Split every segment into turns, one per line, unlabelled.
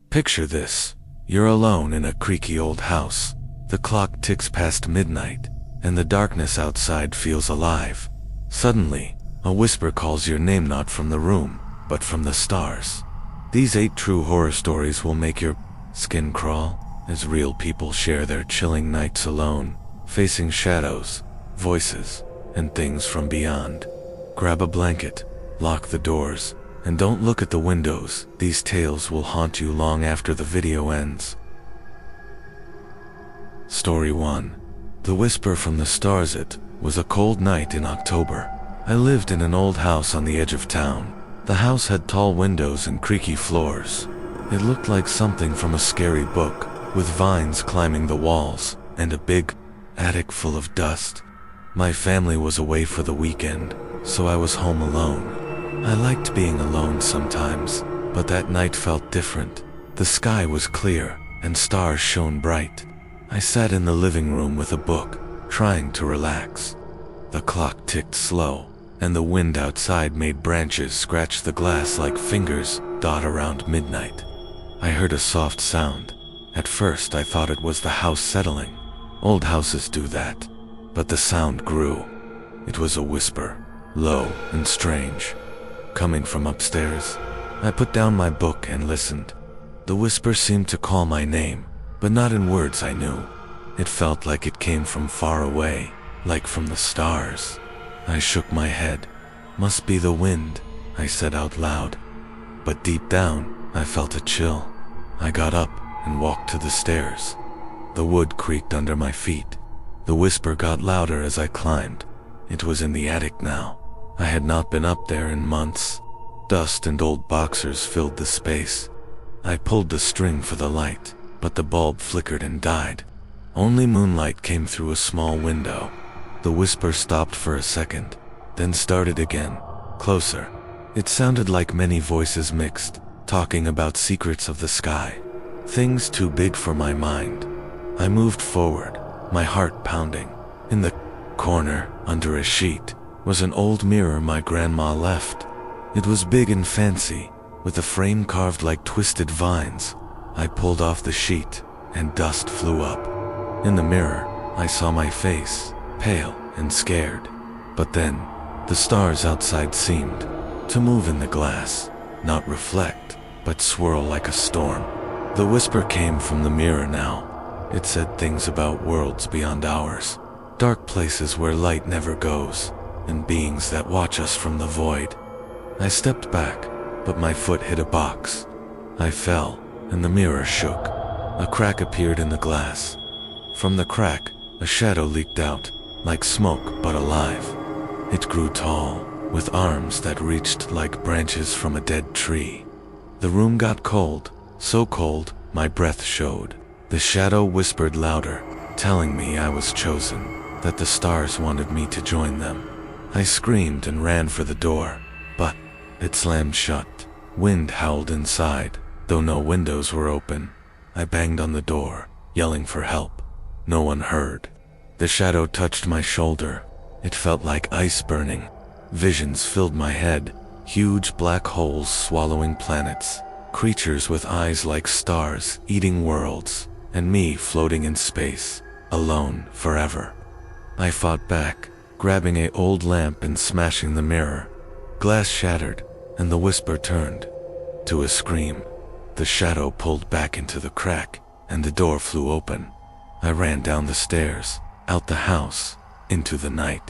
Picture this. You're alone in a creaky old house. The clock ticks past midnight, and the darkness outside feels alive. Suddenly, a whisper calls your name, not from the room, but from the stars. These 8 true horror stories will make your skin crawl as real people share their chilling nights alone, facing shadows, voices, and things from beyond. Grab a blanket, lock the doors, and don't look at the windows. These tales will haunt you long after the video ends. Story 1. The Whisper from the Stars. It was a cold night in October. I lived in an old house on the edge of town. The house had tall windows and creaky floors. It looked like something from a scary book, with vines climbing the walls, and a big attic full of dust. My family was away for the weekend, so I was home alone. I liked being alone sometimes, but that night felt different. The sky was clear, and stars shone bright. I sat in the living room with a book, trying to relax. The clock ticked slow, and the wind outside made branches scratch the glass like fingers. Around midnight, I heard a soft sound. At first I thought it was the house settling. Old houses do that. But the sound grew. It was a whisper, low and strange, coming from upstairs. I put down my book and listened. The whisper seemed to call my name, but not in words I knew. It felt like it came from far away, like from the stars. I shook my head. Must be the wind, I said out loud. But deep down, I felt a chill. I got up and walked to the stairs. The wood creaked under my feet. The whisper got louder as I climbed. It was in the attic now. I had not been up there in months. Dust and old boxers filled the space. I pulled the string for the light, but the bulb flickered and died. Only moonlight came through a small window. The whisper stopped for a second, then started again, closer. It sounded like many voices mixed, talking about secrets of the sky, things too big for my mind. I moved forward, my heart pounding. In the corner, under a sheet, was an old mirror my grandma left. It was big and fancy, with a frame carved like twisted vines. I pulled off the sheet, and dust flew up. In the mirror, I saw my face, pale and scared. But then, the stars outside seemed to move in the glass, not reflect, but swirl like a storm. The whisper came from the mirror now. It said things about worlds beyond ours, dark places where light never goes, and beings that watch us from the void. I stepped back, but my foot hit a box. I fell, and the mirror shook. A crack appeared in the glass. From the crack, a shadow leaked out, like smoke but alive. It grew tall, with arms that reached like branches from a dead tree. The room got cold, so cold, my breath showed. The shadow whispered louder, telling me I was chosen, that the stars wanted me to join them. I screamed and ran for the door, but it slammed shut. Wind howled inside, though no windows were open. I banged on the door, yelling for help. No one heard. The shadow touched my shoulder. It felt like ice burning. Visions filled my head, huge black holes swallowing planets, creatures with eyes like stars eating worlds, and me floating in space, alone forever. I fought back, grabbing an old lamp and smashing the mirror. Glass shattered, and the whisper turned to a scream. The shadow pulled back into the crack, and the door flew open. I ran down the stairs, out the house, into the night.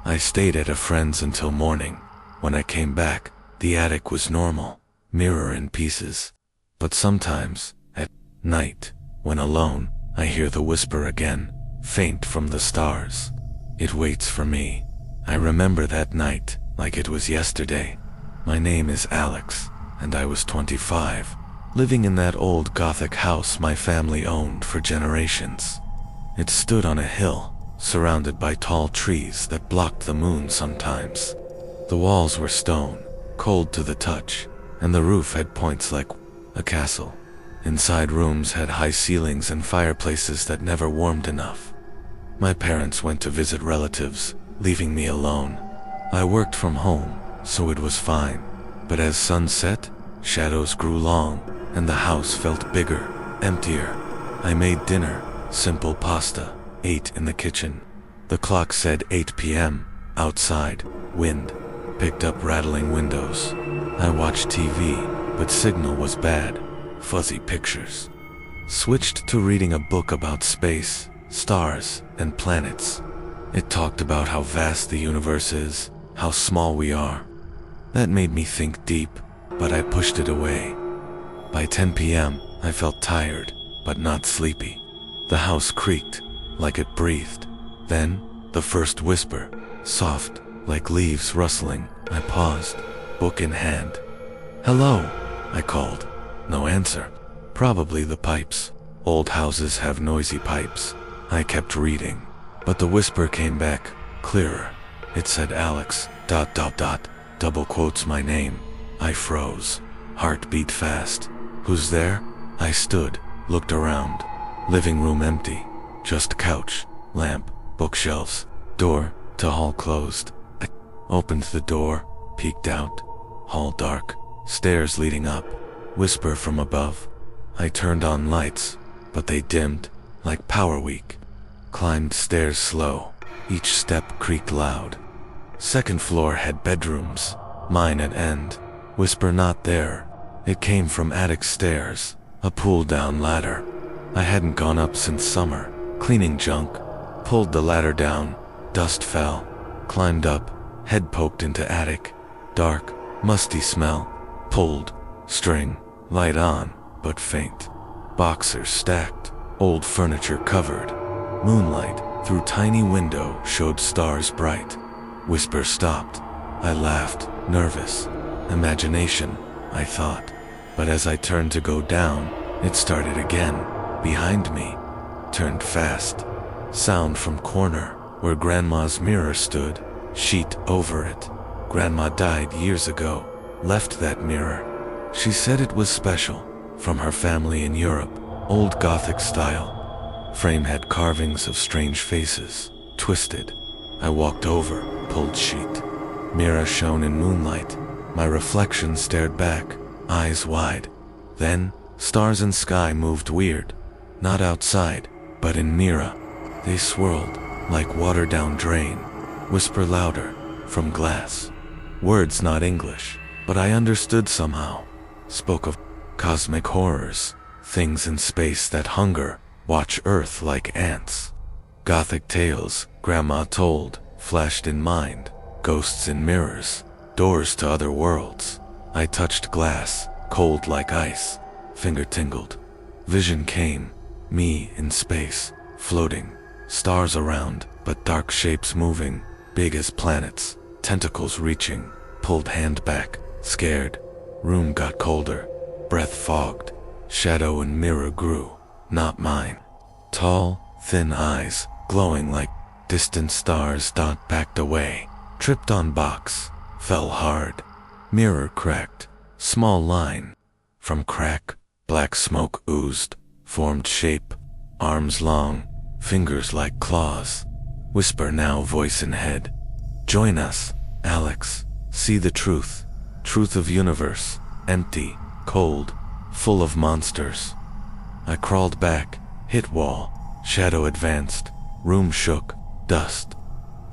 I stayed at a friend's until morning. When I came back, the attic was normal, mirror in pieces. But sometimes, at night, when alone, I hear the whisper again, faint from the stars. It waits for me. I remember that night like it was yesterday. My name is Alex, and I was 25, living in that old Gothic house my family owned for generations. It stood on a hill, surrounded by tall trees that blocked the moon sometimes. The walls were stone, cold to the touch, and the roof had points like a castle. Inside rooms had high ceilings and fireplaces that never warmed enough. My parents went to visit relatives, leaving me alone. I worked from home, so it was fine. But as sun set, shadows grew long, and the house felt bigger, emptier. I made dinner, simple pasta, ate in the kitchen. The clock said 8 p.m. Outside, wind picked up rattling windows. I watched TV, but signal was bad, fuzzy pictures. Switched to reading a book about space, stars, and planets. It talked about how vast the universe is, how small we are. That made me think deep, but I pushed it away. By 10 p.m., I felt tired, but not sleepy. The house creaked, like it breathed. Then, the first whisper, soft, like leaves rustling. I paused, book in hand. "Hello," I called. No answer. Probably the pipes. Old houses have noisy pipes. I kept reading, but the whisper came back, clearer. It said Alex, ... double quotes my name. I froze. Heart beat fast. "Who's there?" I stood, looked around. Living room empty. Just couch, lamp, bookshelves. Door to hall closed. I opened the door, peeked out. Hall dark. Stairs leading up. Whisper from above. I turned on lights, but they dimmed, like power weak. Climbed stairs slow. Each step creaked loud. Second floor had bedrooms, mine at end. Whisper not there. It came from attic stairs, a pull-down ladder. I hadn't gone up since summer, cleaning junk. Pulled the ladder down, dust fell. Climbed up, head poked into attic. Dark, musty smell. Pulled, string, light on, but faint. Boxers stacked, old furniture covered. Moonlight, through tiny window, showed stars bright. Whisper stopped. I laughed, nervous. Imagination, I thought. But as I turned to go down, it started again, behind me. Turned fast. Sound from corner, where Grandma's mirror stood, sheet over it. Grandma died years ago, left that mirror. She said it was special, from her family in Europe, old Gothic style. Frame had carvings of strange faces, twisted. I walked over, pulled sheet. Mirror shone in moonlight. My reflection stared back, eyes wide. Then, stars and sky moved weird. Not outside, but in mirror. They swirled, like water down drain. Whisper louder, from glass. Words not English, but I understood somehow. Spoke of cosmic horrors, things in space that hunger, watch Earth like ants. Gothic tales, Grandma told, flashed in mind. Ghosts in mirrors, doors to other worlds. I touched glass, cold like ice. Finger tingled. Vision came, me in space, floating. Stars around, but dark shapes moving, big as planets. Tentacles reaching, pulled hand back, scared. Room got colder, breath fogged. Shadow and mirror grew, not mine. Tall, thin eyes, glowing like distant stars. Backed away, tripped on box, fell hard. Mirror cracked, small line. From crack, black smoke oozed, formed shape. Arms long, fingers like claws. Whisper now, voice in head. Join us, Alex. See the truth. Truth of universe. Empty, cold, full of monsters. I crawled back, hit wall. Shadow advanced. Room shook. Dust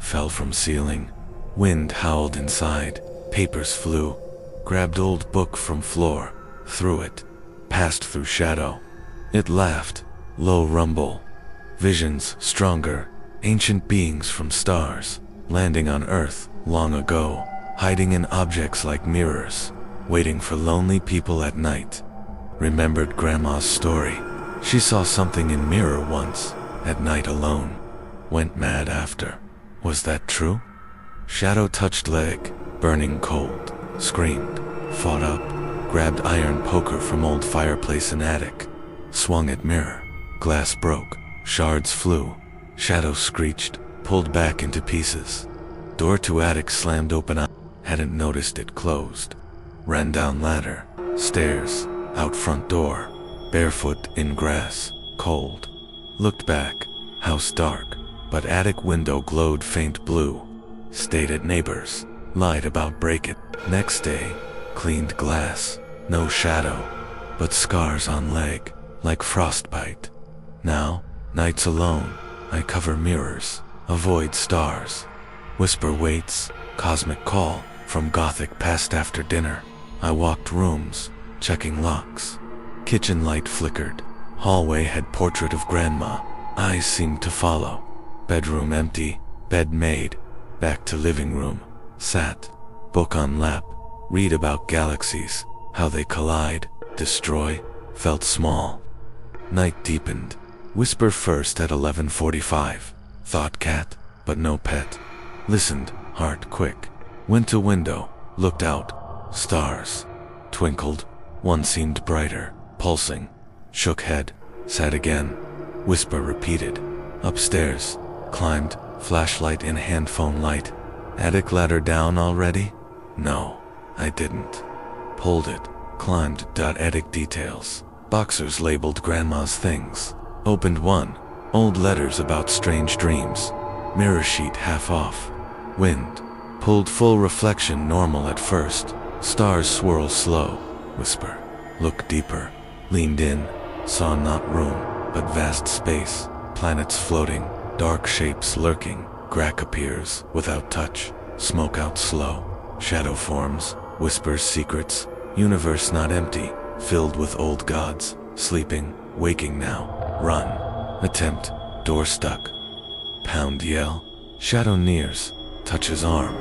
fell from ceiling. Wind howled inside. Papers flew. Grabbed old book from floor. Threw it. Passed through shadow. It laughed. Low rumble. Visions stronger. Ancient beings from stars. Landing on Earth long ago. Hiding in objects like mirrors. Waiting for lonely people at night. Remembered Grandma's story. She saw something in mirror once. At night alone. Went mad after. Was that true? Shadow touched leg. Burning cold. Screamed. Fought up. Grabbed iron poker from old fireplace in attic. Swung at mirror. Glass broke. Shards flew. Shadow screeched. Pulled back into pieces. Door to attic slammed open. I hadn't noticed it closed. Ran down ladder. Stairs. Out front door. Barefoot in grass. Cold. Looked back. House dark. But attic window glowed faint blue. Stayed at neighbors. Lied about break it. Next day. Cleaned glass. No shadow. but scars on leg, like frostbite. Now, nights alone, I cover mirrors, avoid stars. Whisper waits, cosmic call, from Gothic past after dinner. I walked rooms, checking locks. Kitchen light flickered. Hallway had portrait of grandma. Eyes seemed to follow. Bedroom empty, bed made. Back to living room. Sat, book on lap. Read about galaxies, how they collide, destroy. Felt small. Night deepened. Whisper first at 11:45. Thought cat, but no pet. Listened, heart quick. Went to window, looked out. Stars. Twinkled. One seemed brighter, pulsing. Shook head. Sat again. Whisper repeated. Upstairs. Climbed, flashlight in hand, phone light. Attic ladder down already? No, I didn't. Pulled it. Climbed. Attic details. Boxers labeled grandma's things. Opened one. Old letters about strange dreams. Mirror sheet half off. Wind. Pulled full reflection, normal at first. Stars swirl slow. Whisper. Look deeper. Leaned in. Saw not room, but vast space. Planets floating. Dark shapes lurking. Crack appears without touch. Smoke out slow. Shadow forms. Whispers secrets. Universe not empty. Filled with old gods. Sleeping. Waking now. Run. Attempt. Door stuck. Pound yell. Shadow nears. Touches arm.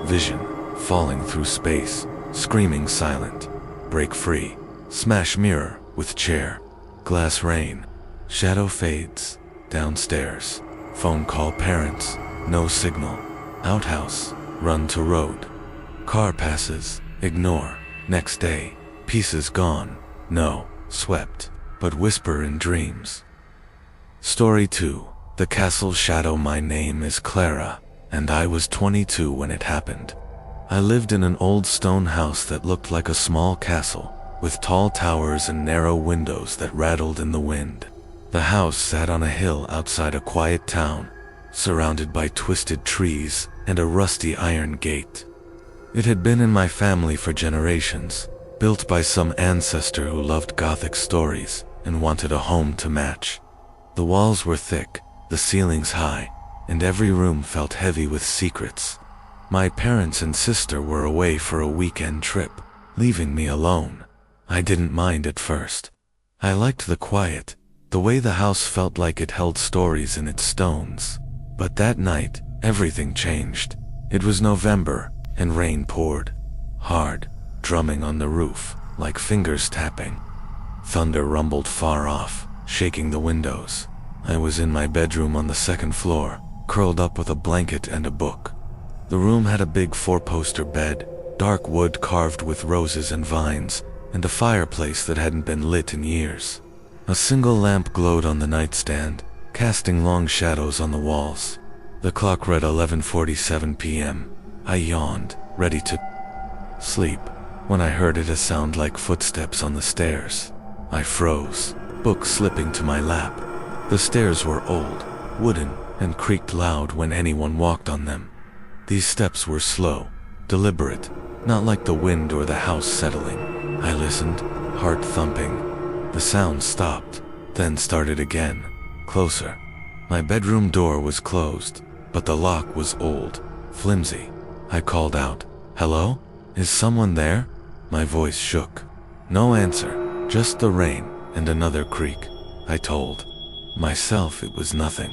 Vision. Falling through space. Screaming silent. Break free. Smash mirror with chair. Glass rain. Shadow fades. Downstairs. Phone call parents. No signal. Outhouse. Run to road. Car passes. Ignore. Next day. Pieces gone. No. Swept. But whisper in dreams. Story 2. The Castle Shadow. My name is Clara, and I was 22 when it happened. I lived in an old stone house that looked like a small castle, with tall towers and narrow windows that rattled in the wind. The house sat on a hill outside a quiet town, surrounded by twisted trees and a rusty iron gate. It had been in my family for generations, built by some ancestor who loved Gothic stories and wanted a home to match. The walls were thick, the ceilings high, and every room felt heavy with secrets. My parents and sister were away for a weekend trip, leaving me alone. I didn't mind at first. I liked the quiet, the way the house felt like it held stories in its stones. But that night, everything changed. It was November, and rain poured. Hard, drumming on the roof, like fingers tapping. Thunder rumbled far off, shaking the windows. I was in my bedroom on the second floor, curled up with a blanket and a book. The room had a big 4-poster bed, dark wood carved with roses and vines, and a fireplace that hadn't been lit in years. A single lamp glowed on the nightstand, casting long shadows on the walls. The clock read 11:47 p.m. I yawned, ready to sleep, when I heard a sound like footsteps on the stairs. I froze, book slipping to my lap. The stairs were old, wooden, and creaked loud when anyone walked on them. These steps were slow, deliberate, not like the wind or the house settling. I listened, heart thumping. The sound stopped, then started again, closer. My bedroom door was closed, but the lock was old, flimsy. I called out, "Hello? Is someone there?" My voice shook. No answer, just the rain and another creak. I told myself it was nothing.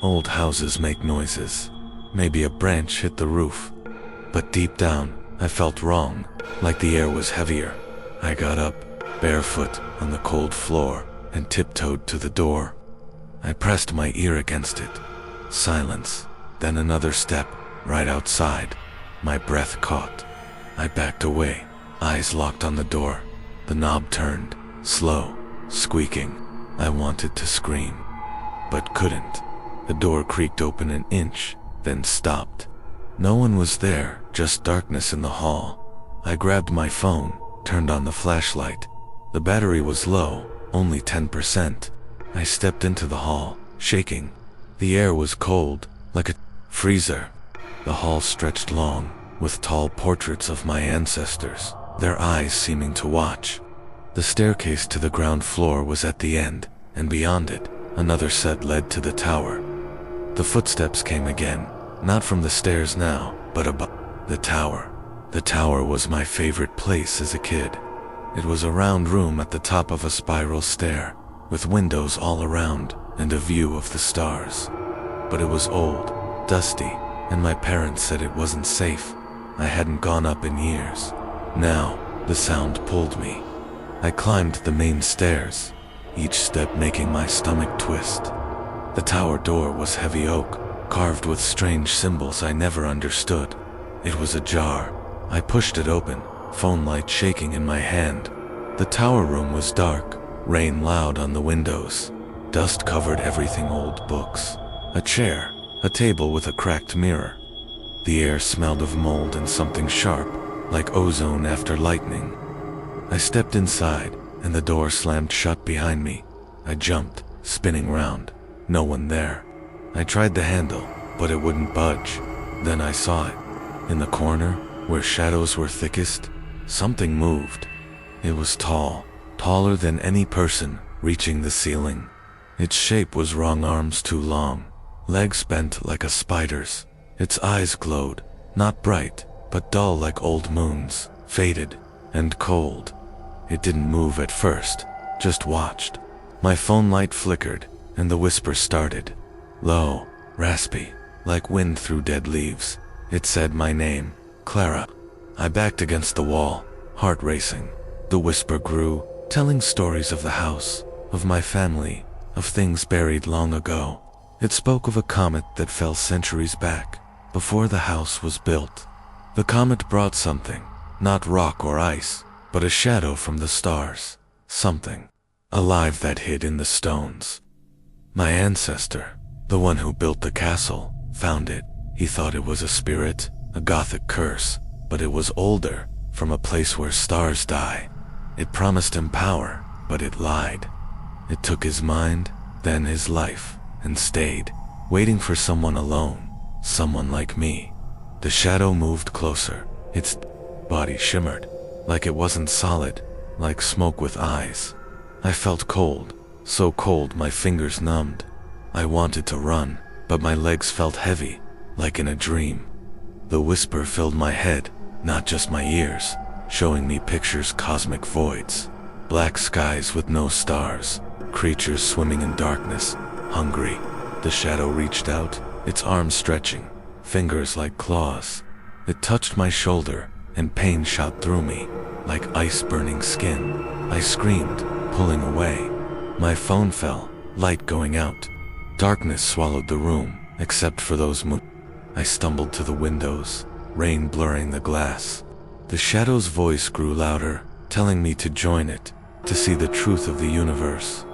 Old houses make noises. Maybe a branch hit the roof. But deep down, I felt wrong, like the air was heavier. I got up, barefoot, on the cold floor, and tiptoed to the door. I pressed my ear against it. Silence, then another step, right outside. My breath caught. I backed away, eyes locked on the door. The knob turned, slow, squeaking. I wanted to scream, but couldn't. The door creaked open an inch, then stopped. No one was there, just darkness in the hall. I grabbed my phone, turned on the flashlight. The battery was low, only 10%. I stepped into the hall, shaking. The air was cold, like a freezer. The hall stretched long, with tall portraits of my ancestors, their eyes seeming to watch. The staircase to the ground floor was at the end, and beyond it, another set led to the tower. The footsteps came again, not from the stairs now, but above the tower. The tower was my favorite place as a kid. It was a round room at the top of a spiral stair, with windows all around and a view of the stars. But it was old, dusty, and my parents said it wasn't safe. I hadn't gone up in years. Now, the sound pulled me. I climbed the main stairs, each step making my stomach twist. The tower door was heavy oak, carved with strange symbols I never understood. It was ajar. I pushed it open, phone light shaking in my hand. The tower room was dark, rain loud on the windows. Dust covered everything, old books. A chair, a table with a cracked mirror. The air smelled of mold and something sharp, like ozone after lightning. I stepped inside, and the door slammed shut behind me. I jumped, spinning round. No one there. I tried the handle, but it wouldn't budge. Then I saw it. In the corner, where shadows were thickest, something moved. It was tall, taller than any person, reaching the ceiling. Its shape was wrong, arms too long, legs bent like a spider's. Its eyes glowed, not bright, but dull like old moons, faded and cold. It didn't move at first, just watched. My phone light flickered, and the whisper started. Low, raspy, like wind through dead leaves. It said my name, Clara. I backed against the wall, heart racing. The whisper grew, telling stories of the house, of my family, of things buried long ago. It spoke of a comet that fell centuries back, before the house was built. The comet brought something, not rock or ice, but a shadow from the stars. Something alive that hid in the stones. My ancestor, the one who built the castle, found it. He thought it was a spirit, a Gothic curse, but it was older, from a place where stars die. It promised him power, but it lied. It took his mind, then his life, and stayed, waiting for someone alone, someone like me. The shadow moved closer. Its body shimmered, like it wasn't solid, like smoke with eyes. I felt cold, so cold my fingers numbed. I wanted to run, but my legs felt heavy, like in a dream. The whisper filled my head, not just my ears, showing me pictures, cosmic voids, black skies with no stars, creatures swimming in darkness, hungry. The shadow reached out, its arms stretching, fingers like claws. It touched my shoulder, and pain shot through me, like ice burning skin. I screamed, pulling away. My phone fell, light going out. Darkness swallowed the room, except for those I stumbled to the windows, rain blurring the glass. The shadow's voice grew louder, telling me to join it, to see the truth of the universe.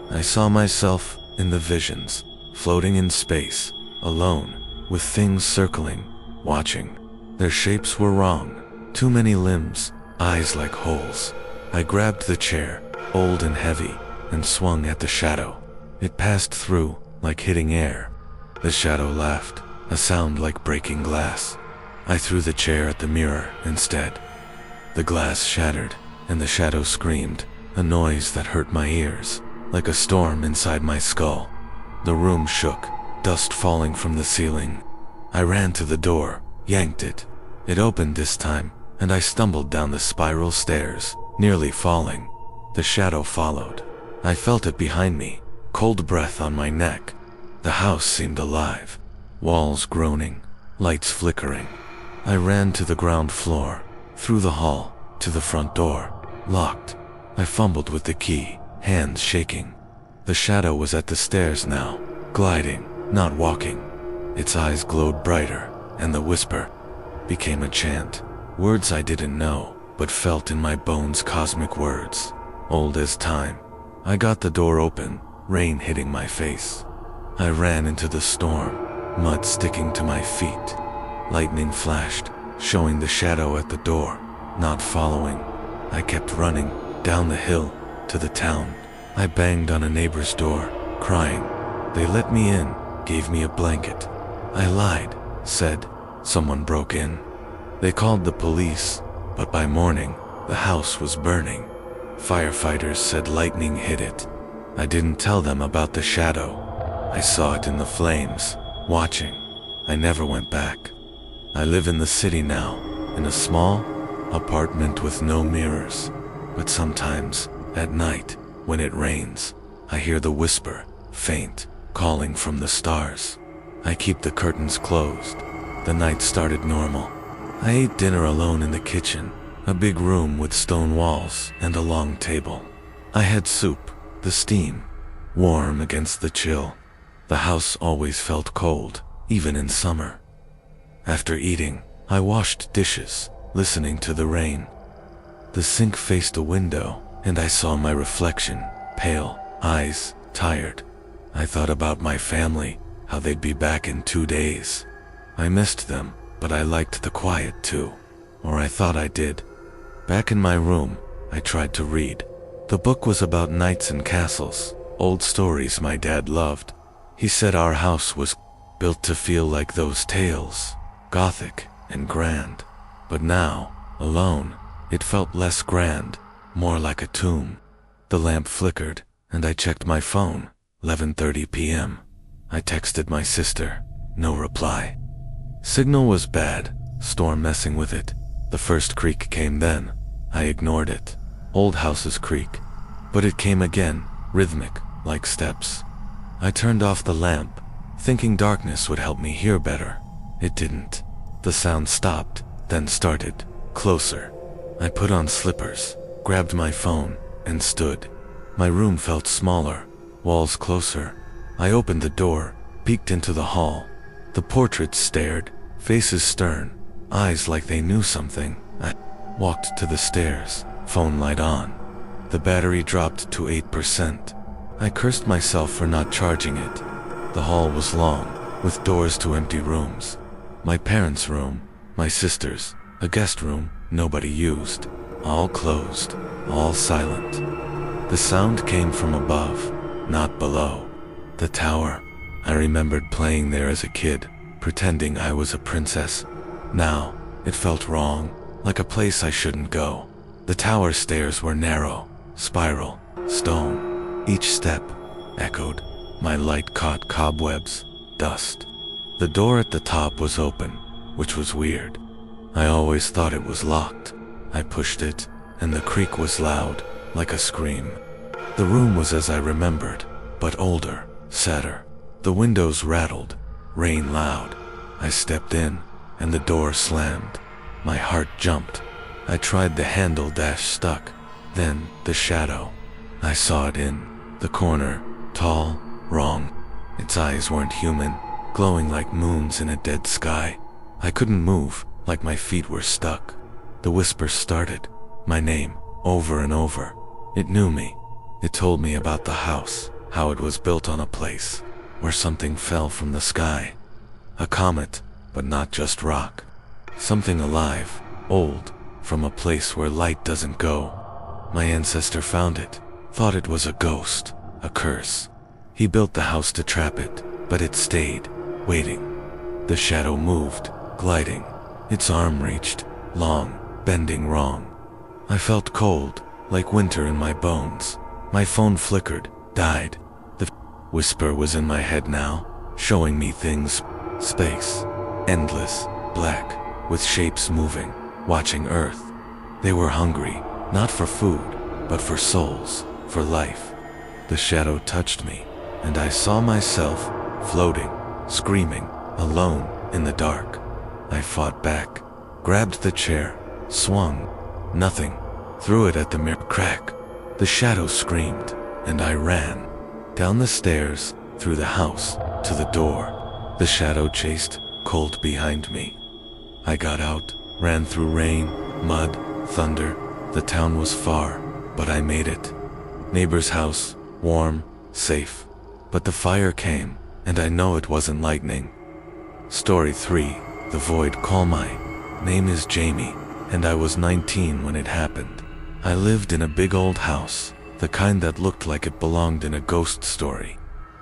I saw myself in the visions, floating in space, alone, with things circling, watching. Their shapes were wrong, too many limbs, eyes like holes. I grabbed the chair, old and heavy, and swung at the shadow. It passed through, like hitting air. The shadow laughed, a sound like breaking glass. I threw the chair at the mirror instead. The glass shattered, and the shadow screamed, a noise that hurt my ears, like a storm inside my skull. The room shook, dust falling from the ceiling. I ran to the door, yanked it. It opened this time, and I stumbled down the spiral stairs, nearly falling. The shadow followed. I felt it behind me, cold breath on my neck. The house seemed alive, walls groaning, lights flickering. I ran to the ground floor, through the hall, to the front door, locked. I fumbled with the key, hands shaking. The shadow was at the stairs now, gliding, not walking. Its eyes glowed brighter, and the whisper became a chant. Words I didn't know, but felt in my bones, cosmic words, old as time. I got the door open, rain hitting my face. I ran into the storm, mud sticking to my feet. Lightning flashed, showing the shadow at the door, not following. I kept running, down the hill, to the town. I banged on a neighbor's door, crying. They let me in, gave me a blanket. I lied, said someone broke in. They called the police, but by morning, the house was burning. Firefighters said lightning hit it. I didn't tell them about the shadow. I saw it in the flames, watching. I never went back. I live in the city now, in a small apartment with no mirrors. But sometimes, at night, when it rains, I hear the whisper, faint, calling from the stars. I keep the curtains closed. The night started normal. I ate dinner alone in the kitchen, a big room with stone walls and a long table. I had soup, the steam, warm against the chill. The house always felt cold, even in summer. After eating, I washed dishes, listening to the rain. The sink faced a window, and I saw my reflection, pale, eyes tired. I thought about my family, how they'd be back in 2 days. I missed them, but I liked the quiet too. Or I thought I did. Back in my room, I tried to read. The book was about knights and castles, old stories my dad loved. He said our house was built to feel like those tales, Gothic and grand. But now, alone, it felt less grand, more like a tomb. The lamp flickered, and I checked my phone, 11:30 p.m. I texted my sister, no reply. Signal was bad, storm messing with it. The first creak came then. I ignored it. Old houses creak. But it came again, rhythmic, like steps. I turned off the lamp, thinking darkness would help me hear better. It didn't. The sound stopped, then started, closer. I put on slippers, grabbed my phone, and stood. My room felt smaller, walls closer. I opened the door, peeked into the hall. The portraits stared, faces stern, eyes like they knew something. I walked to the stairs, phone light on. The battery dropped to 8%. I cursed myself for not charging it. The hall was long, with doors to empty rooms. My parents' room, my sister's, a guest room nobody used. All closed, all silent. The sound came from above, not below. The tower. I remembered playing there as a kid, pretending I was a princess. Now, it felt wrong, like a place I shouldn't go. The tower stairs were narrow, spiral, stone. Each step echoed. My light caught cobwebs, dust. The door at the top was open, which was weird. I always thought it was locked. I pushed it, and the creak was loud, like a scream. The room was as I remembered, but older, sadder. The windows rattled, rain loud. I stepped in, and the door slammed. My heart jumped. I tried the handle, stuck. Then, the shadow. I saw it in the corner, tall, wrong. Its eyes weren't human, glowing like moons in a dead sky. I couldn't move, like my feet were stuck. The whisper started, my name, over and over. It knew me. It told me about the house, how it was built on a place where something fell from the sky. A comet, but not just rock. Something alive, old, from a place where light doesn't go. My ancestor found it, thought it was a ghost, a curse. He built the house to trap it, but it stayed, waiting. The shadow moved, gliding. Its arm reached, long, bending wrong. I felt cold, like winter in my bones. My phone flickered, died. The whisper was in my head now, showing me things, space, endless, black, with shapes moving, watching Earth. They were hungry, not for food, but for souls, for life. The shadow touched me, and I saw myself, floating, screaming, alone, in the dark. I fought back, grabbed the chair, swung, nothing, threw it at the mirror crack. The shadow screamed, and I ran. Down the stairs, through the house, to the door. The shadow chased, cold behind me. I got out, ran through rain, mud, thunder. The town was far, but I made it. Neighbor's house, warm, safe. But the fire came, and I know it wasn't lightning. Story 3, The Void Call. My name is Jamie, and I was 19 when it happened. I lived in a big old house, the kind that looked like it belonged in a ghost story,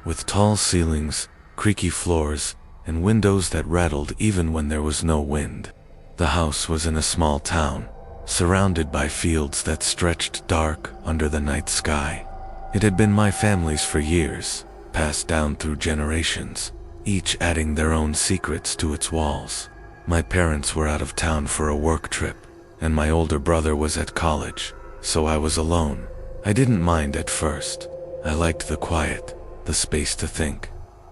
with tall ceilings, creaky floors, and windows that rattled even when there was no wind. The house was in a small town, surrounded by fields that stretched dark under the night sky. It had been my family's for years, passed down through generations, each adding their own secrets to its walls. My parents were out of town for a work trip, and my older brother was at college, so I was alone. I didn't mind at first. I liked the quiet, the space to think.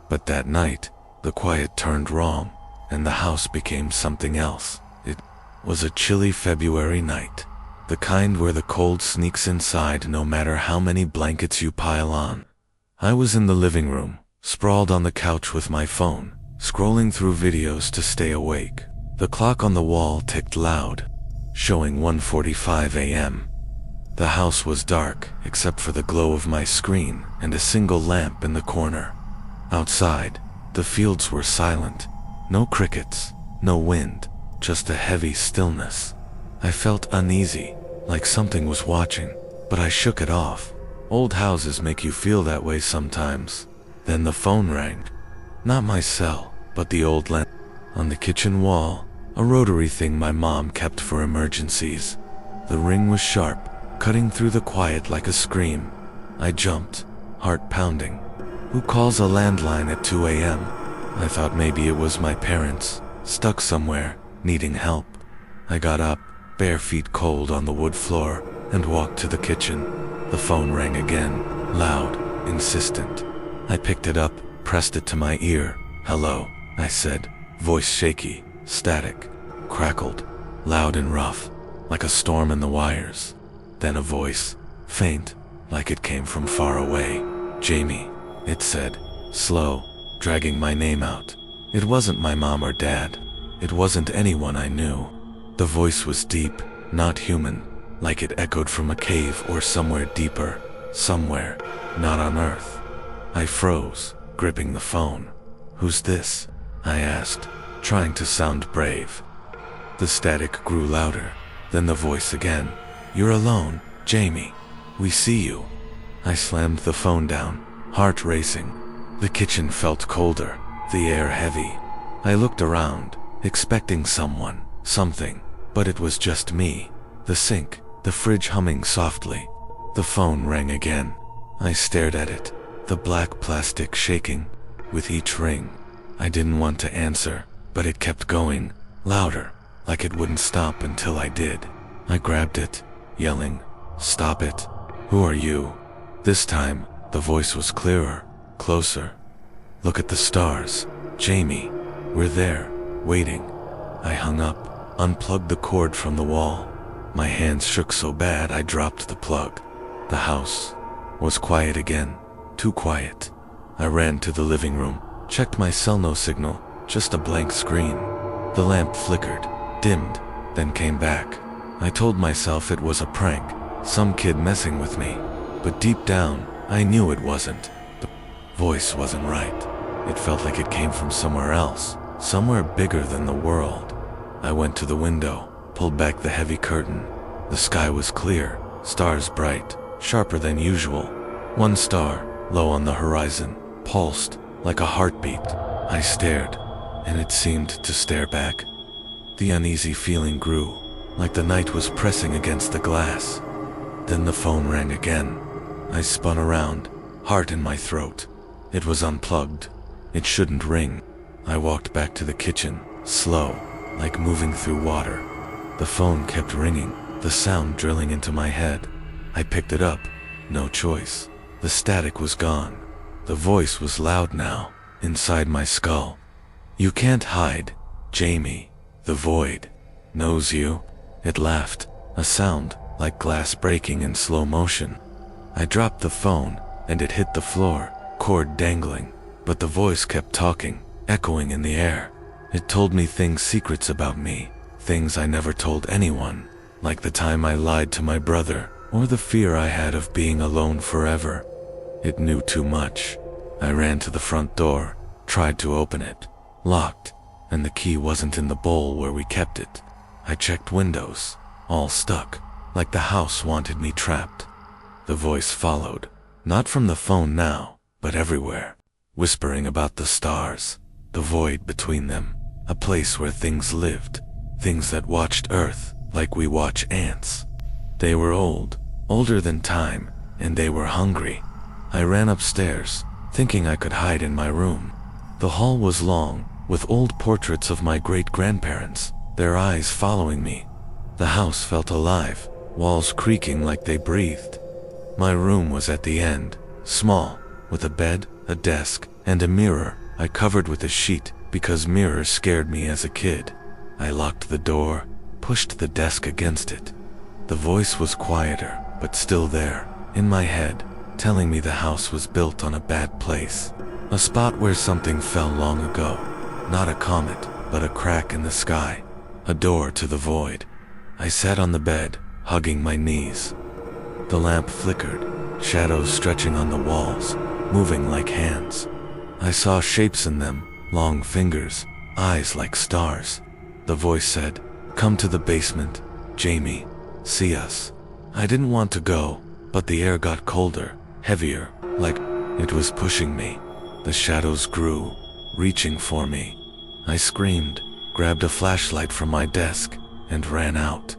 But that night, the quiet turned wrong, and the house became something else. It was a chilly February night, the kind where the cold sneaks inside no matter how many blankets you pile on. I was in the living room, sprawled on the couch with my phone, scrolling through videos to stay awake. The clock on the wall ticked loud, showing 1:45 a.m. The house was dark, except for the glow of my screen and a single lamp in the corner. Outside, the fields were silent. No crickets, no wind, just a heavy stillness. I felt uneasy, like something was watching, but I shook it off. Old houses make you feel that way sometimes. Then the phone rang. Not my cell, but the old lamp. On the kitchen wall, a rotary thing my mom kept for emergencies. The ring was sharp, cutting through the quiet like a scream. I jumped, heart pounding. Who calls a landline at 2 a.m.? I thought maybe it was my parents, stuck somewhere, needing help. I got up, bare feet cold on the wood floor, and walked to the kitchen. The phone rang again, loud, insistent. I picked it up, pressed it to my ear. "Hello," I said, voice shaky, static, crackled, loud and rough, like a storm in the wires. Then a voice, faint, like it came from far away. "Jamie," it said, slow, dragging my name out. It wasn't my mom or dad. It wasn't anyone I knew. The voice was deep, not human, like it echoed from a cave or somewhere deeper, somewhere, not on Earth. I froze, gripping the phone. "Who's this?" I asked, trying to sound brave. The static grew louder, then the voice again. "You're alone, Jamie. We see you." I slammed the phone down, heart racing. The kitchen felt colder, the air heavy. I looked around, expecting someone, something, but it was just me. The sink, the fridge humming softly. The phone rang again. I stared at it, the black plastic shaking with each ring. I didn't want to answer, but it kept going, louder, like it wouldn't stop until I did. I grabbed it, yelling, "Stop it! Who are you?" This time, the voice was clearer, closer. "Look at the stars, Jamie. We're there, waiting." I hung up, unplugged the cord from the wall. My hands shook so bad I dropped the plug. The house was quiet again, too quiet. I ran to the living room, checked my cell no signal, just a blank screen. The lamp flickered, dimmed, then came back. I told myself it was a prank, some kid messing with me, but deep down, I knew it wasn't. The voice wasn't right. It felt like it came from somewhere else, somewhere bigger than the world. I went to the window, pulled back the heavy curtain. The sky was clear, stars bright, sharper than usual. One star, low on the horizon, pulsed like a heartbeat. I stared, and it seemed to stare back. The uneasy feeling grew, like the night was pressing against the glass. Then the phone rang again. I spun around, heart in my throat. It was unplugged. It shouldn't ring. I walked back to the kitchen, slow, like moving through water. The phone kept ringing, the sound drilling into my head. I picked it up, no choice. The static was gone. The voice was loud now, inside my skull. "You can't hide, Jamie. The void knows you." It laughed, a sound like glass breaking in slow motion. I dropped the phone, and it hit the floor, cord dangling. But the voice kept talking, echoing in the air. It told me secrets about me, things I never told anyone, like the time I lied to my brother, or the fear I had of being alone forever. It knew too much. I ran to the front door, tried to open it. Locked, and the key wasn't in the bowl where we kept it. I checked windows, all stuck, like the house wanted me trapped. The voice followed, not from the phone now, but everywhere, whispering about the stars, the void between them, a place where things lived, things that watched Earth like we watch ants. They were old, older than time, and they were hungry. I ran upstairs, thinking I could hide in my room. The hall was long, with old portraits of my great-grandparents, their eyes following me. The house felt alive, walls creaking like they breathed. My room was at the end, small, with a bed, a desk, and a mirror I covered with a sheet because mirrors scared me as a kid. I locked the door, pushed the desk against it. The voice was quieter, but still there, in my head, telling me the house was built on a bad place. A spot where something fell long ago. Not a comet, but a crack in the sky. A door to the void. I sat on the bed, hugging my knees. The lamp flickered, shadows stretching on the walls, moving like hands. I saw shapes in them, long fingers, eyes like stars. The voice said, "Come to the basement, Jamie. See us." I didn't want to go, but the air got colder, heavier, like it was pushing me. The shadows grew, reaching for me. I screamed, grabbed a flashlight from my desk, and ran out.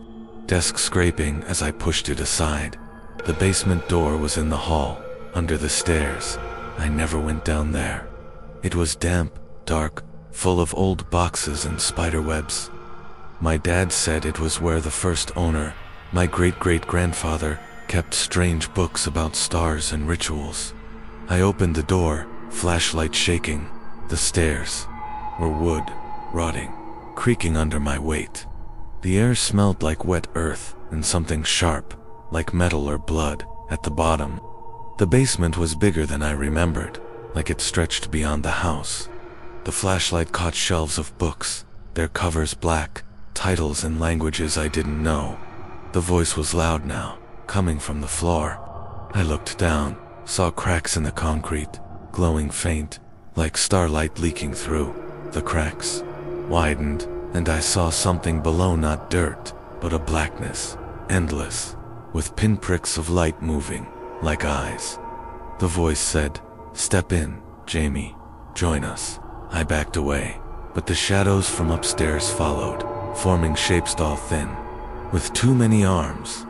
Desk scraping as I pushed it aside. The basement door was in the hall, under the stairs. I never went down there. It was damp, dark, full of old boxes and spiderwebs. My dad said it was where the first owner, my great-great-grandfather, kept strange books about stars and rituals. I opened the door, flashlight shaking. The stairs were wood, rotting, creaking under my weight. The air smelled like wet earth and something sharp, like metal or blood, at the bottom. The basement was bigger than I remembered, like it stretched beyond the house. The flashlight caught shelves of books, their covers black, titles in languages I didn't know. The voice was loud now, coming from the floor. I looked down, saw cracks in the concrete, glowing faint, like starlight leaking through. The cracks widened, and I saw something below, not dirt, but a blackness, endless, with pinpricks of light moving, like eyes. The voice said, "Step in, Jamie. Join us." I backed away, but the shadows from upstairs followed, forming shapes all thin, with too many arms.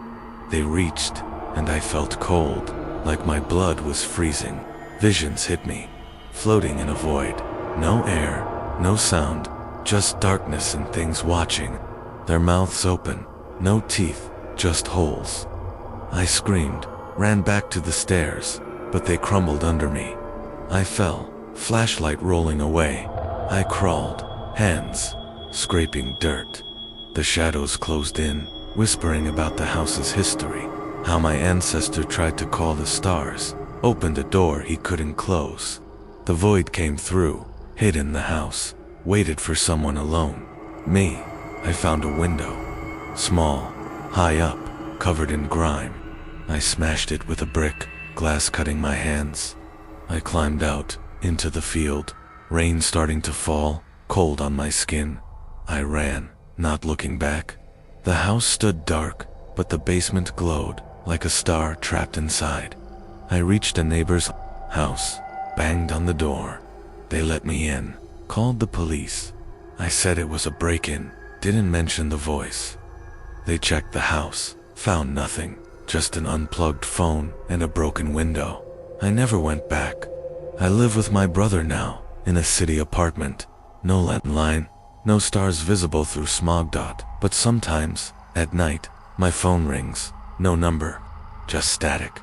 They reached, and I felt cold, like my blood was freezing. Visions hit me, floating in a void. No air, no sound, just darkness and things watching. Their mouths open, no teeth, just holes. I screamed, ran back to the stairs, but they crumbled under me. I fell, flashlight rolling away. I crawled, hands scraping dirt. The shadows closed in, whispering about the house's history, how my ancestor tried to call the stars, opened a door he couldn't close. The void came through, hid in the house, waited for someone alone. Me. I found a window. Small, high up, covered in grime. I smashed it with a brick, glass cutting my hands. I climbed out, into the field, rain starting to fall, cold on my skin. I ran, not looking back. The house stood dark, but the basement glowed, like a star trapped inside. I reached a neighbor's house, banged on the door. They let me in, called the police. I said it was a break-in, didn't mention the voice. They checked the house, found nothing, just an unplugged phone and a broken window. I never went back. I live with my brother now, in a city apartment. No landline, no stars visible through smog dot, but sometimes, at night, my phone rings, no number, just static.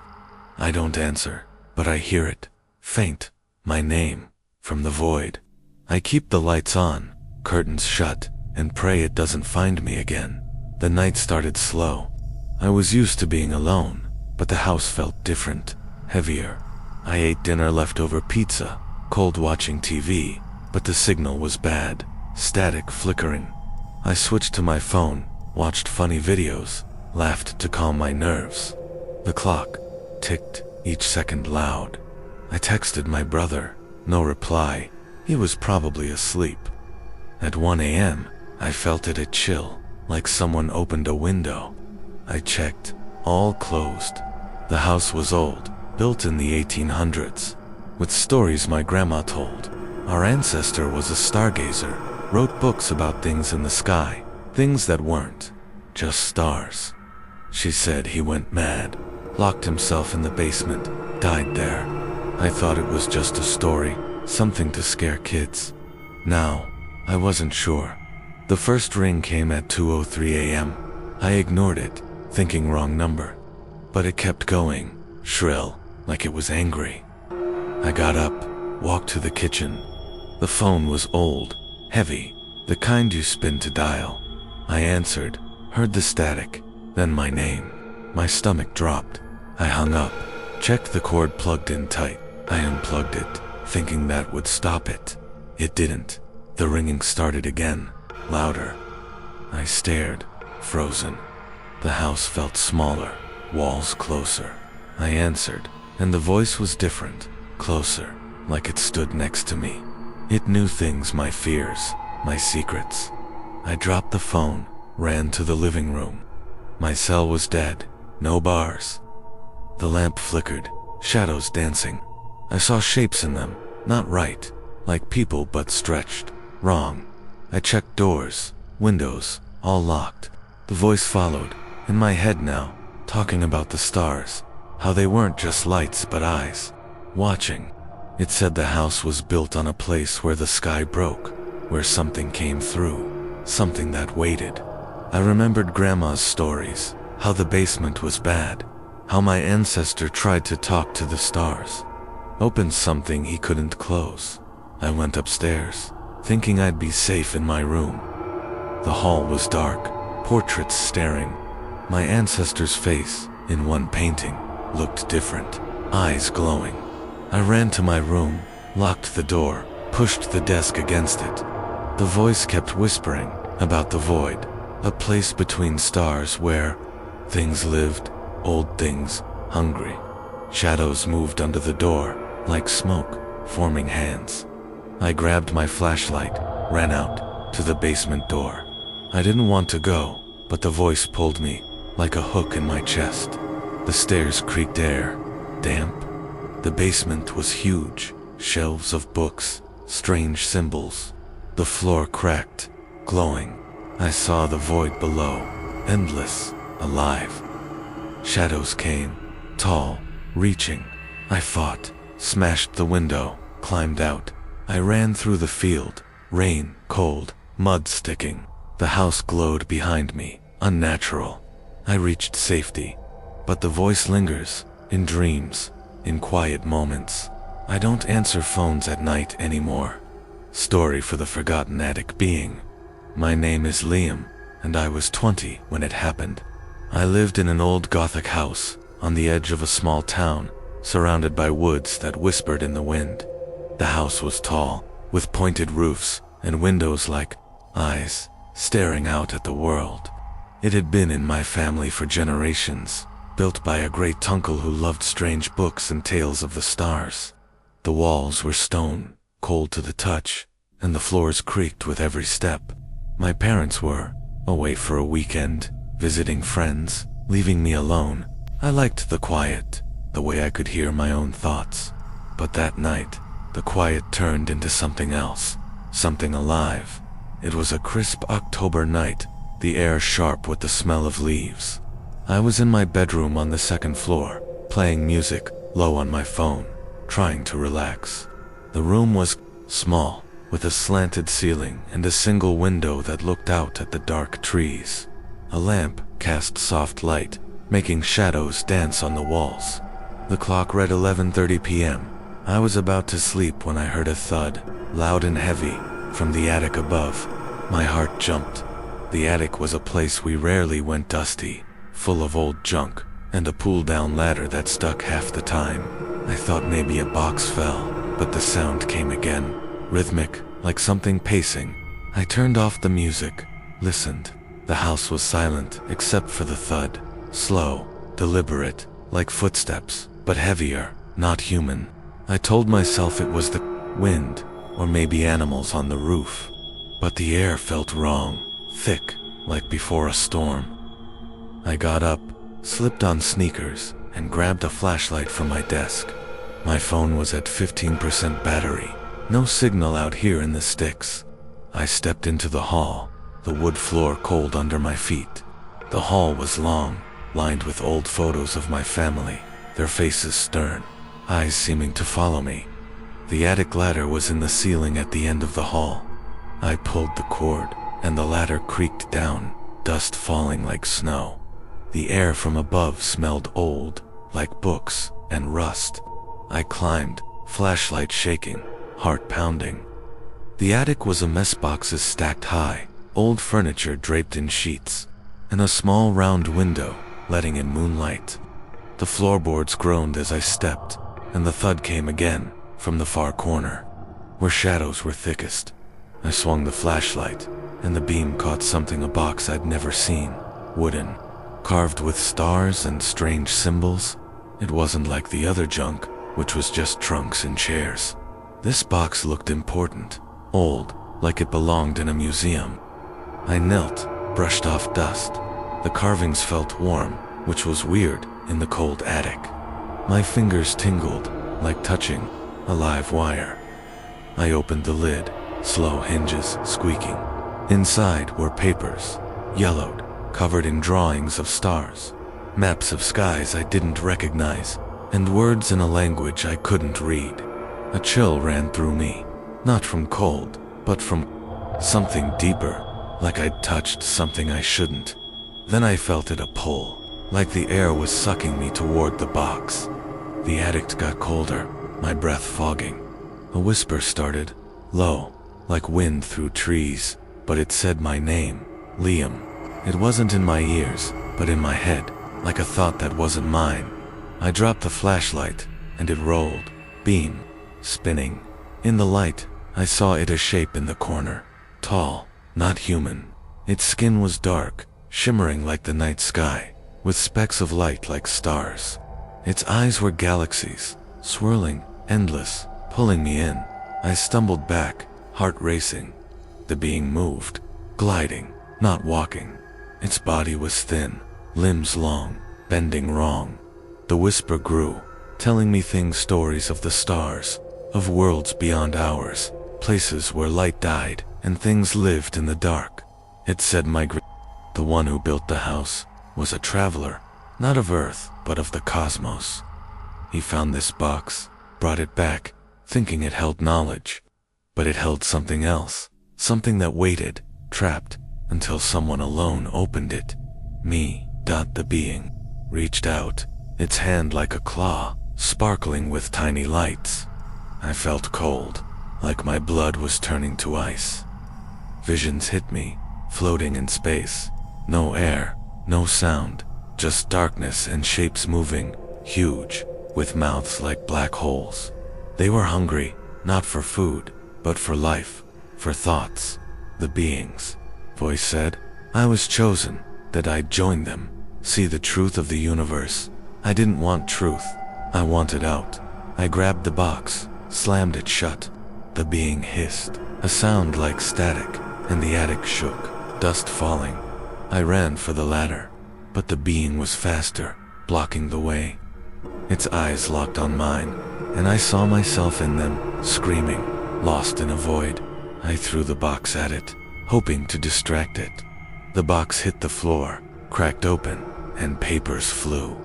I don't answer, but I hear it, faint, my name, from the void. I keep the lights on, curtains shut, and pray it doesn't find me again. The night started slow. I was used to being alone, but the house felt different, heavier. I ate dinner leftover pizza, cold watching TV, but the signal was bad, static flickering. I switched to my phone, watched funny videos, laughed to calm my nerves. The clock ticked, each second loud. I texted my brother, no reply. He was probably asleep. At 1 a.m., I felt it a chill, like someone opened a window. I checked, all closed. The house was old, built in the 1800s, with stories my grandma told. Our ancestor was a stargazer, wrote books about things in the sky, things that weren't. just stars. She said he went mad, locked himself in the basement, died there. I thought it was just a story, something to scare kids. Now, I wasn't sure. The first ring came at 2:03 a.m. I ignored it, thinking wrong number. But it kept going, shrill, like it was angry. I got up, walked to the kitchen. The phone was old, heavy, the kind you spin to dial. I answered, heard the static, then my name. My stomach dropped. I hung up, checked the cord plugged in tight. I unplugged it, thinking that would stop it. It didn't. The ringing started again, louder. I stared, frozen. The house felt smaller, walls closer. I answered, and the voice was different, closer, like it stood next to me. It knew things, my fears, my secrets. I dropped the phone, ran to the living room. My cell was dead, no bars. The lamp flickered, shadows dancing. I saw shapes in them, not right, like people but stretched, wrong. I checked doors, windows, all locked. The voice followed, in my head now, talking about the stars, how they weren't just lights but eyes, watching. It said the house was built on a place where the sky broke, where something came through, something that waited. I remembered Grandma's stories, how the basement was bad, how my ancestor tried to talk to the stars, opened something he couldn't close. I went upstairs, thinking I'd be safe in my room. The hall was dark, portraits staring. My ancestor's face, in one painting, looked different, eyes glowing. I ran to my room, locked the door, pushed the desk against it. The voice kept whispering about the void, a place between stars where things lived, old things, hungry. Shadows moved under the door, like smoke, forming hands. I grabbed my flashlight, ran out, to the basement door. I didn't want to go, but the voice pulled me, like a hook in my chest. The stairs creaked air, damp. The basement was huge, shelves of books, strange symbols. The floor cracked, glowing. I saw the void below, endless, alive. Shadows came, tall, reaching. I fought, smashed the window, climbed out. I ran through the field, rain, cold, mud sticking. The house glowed behind me, unnatural. I reached safety, but the voice lingers, in dreams, in quiet moments. I don't answer phones at night anymore. Story for the forgotten attic being. My name is Liam, and I was 20 when it happened. I lived in an old Gothic house, on the edge of a small town, surrounded by woods that whispered in the wind. The house was tall, with pointed roofs, and windows like eyes, staring out at the world. It had been in my family for generations, built by a great uncle who loved strange books and tales of the stars. The walls were stone, cold to the touch, and the floors creaked with every step. My parents were away for a weekend, visiting friends, leaving me alone. I liked the quiet, the way I could hear my own thoughts. But that night, the quiet turned into something else, something alive. It was a crisp October night, the air sharp with the smell of leaves. I was in my bedroom on the second floor, playing music, low on my phone, trying to relax. The room was small, with a slanted ceiling and a single window that looked out at the dark trees. A lamp cast soft light, making shadows dance on the walls. The clock read 11:30 p.m. I was about to sleep when I heard a thud, loud and heavy, from the attic above. My heart jumped. The attic was a place we rarely went, dusty, full of old junk, and a pull-down ladder that stuck half the time. I thought maybe a box fell, but the sound came again, rhythmic, like something pacing. I turned off the music, listened. The house was silent, except for the thud. Slow, deliberate, like footsteps, but heavier, not human. I told myself it was the wind, or maybe animals on the roof. But the air felt wrong, thick, like before a storm. I got up, slipped on sneakers, and grabbed a flashlight from my desk. My phone was at 15% battery. No signal out here in the sticks. I stepped into the hall, the wood floor cold under my feet. The hall was long, lined with old photos of my family, their faces stern, eyes seeming to follow me. The attic ladder was in the ceiling at the end of the hall. I pulled the cord, and the ladder creaked down, dust falling like snow. The air from above smelled old, like books and rust. I climbed, flashlight shaking, heart pounding. The attic was a mess, boxes stacked high, old furniture draped in sheets, and a small round window letting in moonlight. The floorboards groaned as I stepped, and the thud came again from the far corner, where shadows were thickest. I swung the flashlight, and the beam caught something, a box I'd never seen, wooden, carved with stars and strange symbols. It wasn't like the other junk, which was just trunks and chairs. This box looked important, old, like it belonged in a museum. I knelt, brushed off dust. The carvings felt warm, which was weird in the cold attic. My fingers tingled, like touching a live wire. I opened the lid, slow hinges squeaking. Inside were papers, yellowed, covered in drawings of stars, maps of skies I didn't recognize, and words in a language I couldn't read. A chill ran through me, not from cold, but from something deeper, like I'd touched something I shouldn't. Then I felt it, a pull, like the air was sucking me toward the box. The attic got colder, my breath fogging. A whisper started, low, like wind through trees, but it said my name, Liam. It wasn't in my ears, but in my head, like a thought that wasn't mine. I dropped the flashlight, and it rolled, beam, spinning. In the light, I saw it, a shape in the corner, tall, not human. Its skin was dark, shimmering like the night sky, with specks of light like stars. Its eyes were galaxies, swirling, endless, pulling me in. I stumbled back, heart racing. The being moved, gliding, not walking. Its body was thin, limbs long, bending wrong. The whisper grew, telling me things, stories of the stars, of worlds beyond ours, places where light died and things lived in the dark. It said the one who built the house was a traveler, not of Earth, but of the cosmos. He found this box, brought it back, thinking it held knowledge. But it held something else, something that waited, trapped, until someone alone opened it. Me. The being reached out, its hand like a claw, sparkling with tiny lights. I felt cold, like my blood was turning to ice. Visions hit me, floating in space. No air, no sound, just darkness and shapes moving, huge, with mouths like black holes. They were hungry, not for food, but for life, for thoughts. The being's voice said, I was chosen, that I'd join them, see the truth of the universe. I didn't want truth, I wanted out. I grabbed the box, slammed it shut. The being hissed, a sound like static, and the attic shook, dust falling. I ran for the ladder, but the being was faster, blocking the way. Its eyes locked on mine, and I saw myself in them, screaming, lost in a void. I threw the box at it, hoping to distract it. The box hit the floor, cracked open, and papers flew.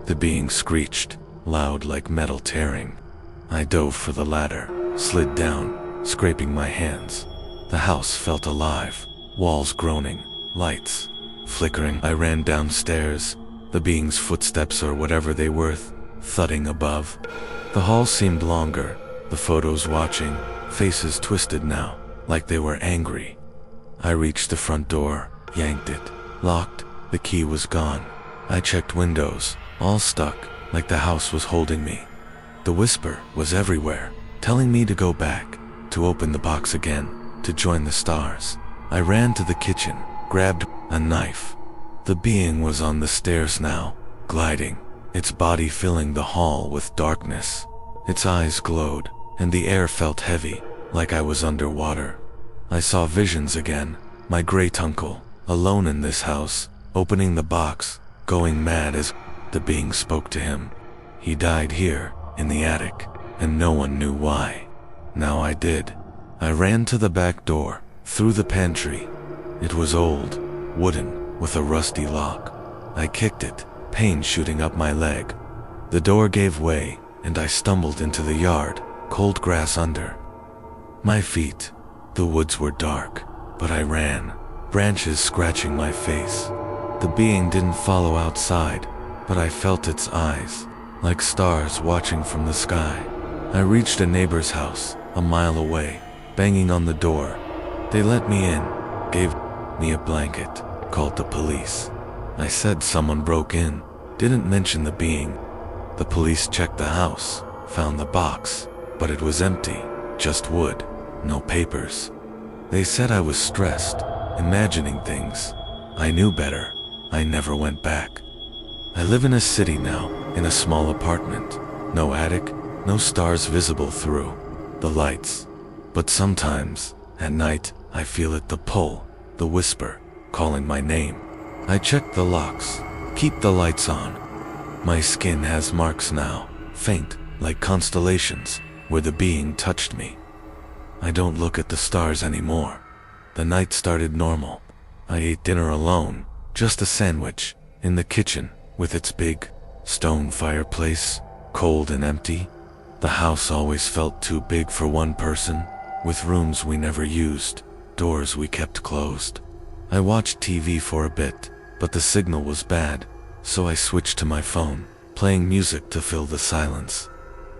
The being screeched, loud like metal tearing. I dove for the ladder, slid down, scraping my hands. The house felt alive, walls groaning, lights flickering. I ran downstairs, the being's footsteps, or whatever they were, thudding above. The hall seemed longer, the photos watching, faces twisted now, like they were angry. I reached the front door, yanked it, locked. The key was gone. I checked windows, all stuck, like the house was holding me. The whisper was everywhere, telling me to go back, to open the box again, to join the stars. I ran to the kitchen, grabbed a knife. The being was on the stairs now, gliding, its body filling the hall with darkness. Its eyes glowed, and the air felt heavy, like I was underwater. I saw visions again, my great uncle, alone in this house, opening the box, going mad as the being spoke to him. He died here, in the attic, and no one knew why. Now I did. I ran to the back door, through the pantry. It was old, wooden, with a rusty lock. I kicked it, pain shooting up my leg. The door gave way, and I stumbled into the yard, cold grass under my feet. The woods were dark, but I ran, branches scratching my face. The being didn't follow outside, but I felt its eyes, like stars watching from the sky. I reached a neighbor's house, a mile away, banging on the door. They let me in, gave me a blanket, called the police. I said someone broke in, didn't mention the being. The police checked the house, found the box, but it was empty, just wood, no papers. They said I was stressed, imagining things. I knew better. I never went back. I live in a city now, in a small apartment. No attic, no stars visible through the lights. But sometimes, at night, I feel it, the pull, the whisper, calling my name. I check the locks, keep the lights on. My skin has marks now, faint, like constellations, where the being touched me. I don't look at the stars anymore. The night started normal. I ate dinner alone, just a sandwich, in the kitchen, with its big, stone fireplace, cold and empty. The house always felt too big for one person, with rooms we never used, doors we kept closed. I watched TV for a bit, but the signal was bad, so I switched to my phone, playing music to fill the silence.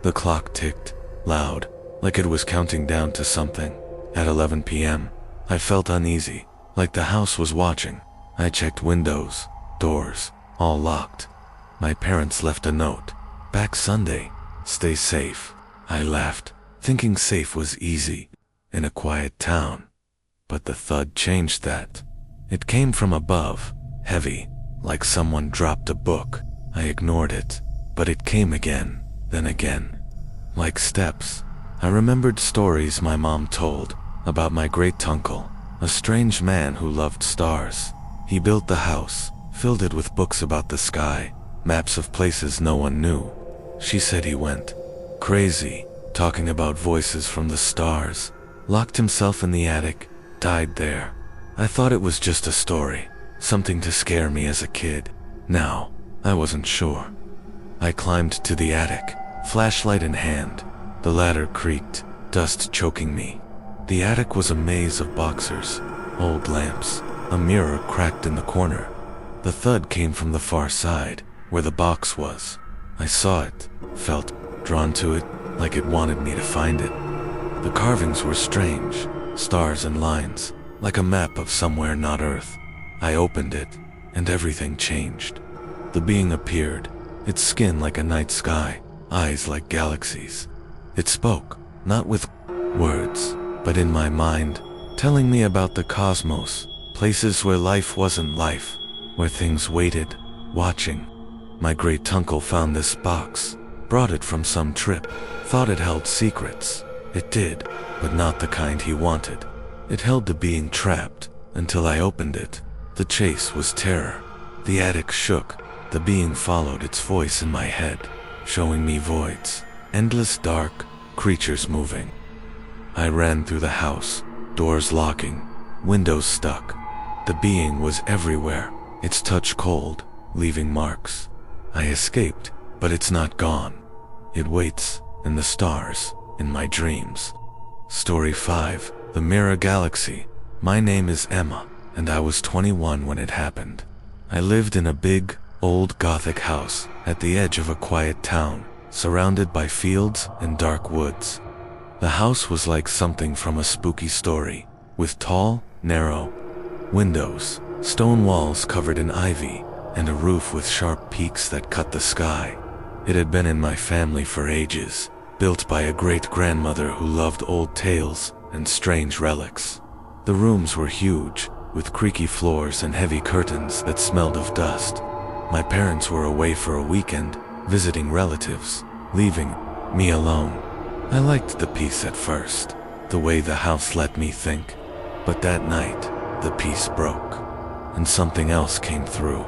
The clock ticked, loud, like it was counting down to something. At 11 p.m., I felt uneasy, like the house was watching. I checked windows, doors, all locked. My parents left a note. Back Sunday, stay safe. I laughed, thinking safe was easy, in a quiet town. But the thud changed that. It came from above, heavy, like someone dropped a book. I ignored it, but it came again, then again. Like steps. I remembered stories my mom told about my great-uncle, a strange man who loved stars. He built the house, filled it with books about the sky, maps of places no one knew. She said he went crazy, talking about voices from the stars, locked himself in the attic, died there. I thought it was just a story, something to scare me as a kid. Now, I wasn't sure. I climbed to the attic, flashlight in hand. The ladder creaked, dust choking me. The attic was a maze of boxers, old lamps, a mirror cracked in the corner. The thud came from the far side, where the box was. I saw it, felt drawn to it, like it wanted me to find it. The carvings were strange, stars and lines, like a map of somewhere not Earth. I opened it, and everything changed. The being appeared, its skin like a night sky, eyes like galaxies. It spoke, not with words, but in my mind, telling me about the cosmos, places where life wasn't life, where things waited, watching. My great-uncle found this box, brought it from some trip, thought it held secrets. It did, but not the kind he wanted. It held the being trapped, until I opened it. The chase was terror. The attic shook. The being followed its voice in my head, showing me voids, endless dark, creatures moving. I ran through the house, doors locking, windows stuck. The being was everywhere, its touch cold, leaving marks. I escaped, but it's not gone. It waits, in the stars, in my dreams. Story 5, The Mirror Galaxy. My name is Emma, and I was 21 when it happened. I lived in a big, old Gothic house, at the edge of a quiet town, surrounded by fields and dark woods. The house was like something from a spooky story, with tall, narrow windows, stone walls covered in ivy, and a roof with sharp peaks that cut the sky. It had been in my family for ages, built by a great-grandmother who loved old tales and strange relics. The rooms were huge, with creaky floors and heavy curtains that smelled of dust. My parents were away for a weekend, visiting relatives, leaving me alone. I liked the peace at first, the way the house let me think. But that night, the peace broke, and something else came through.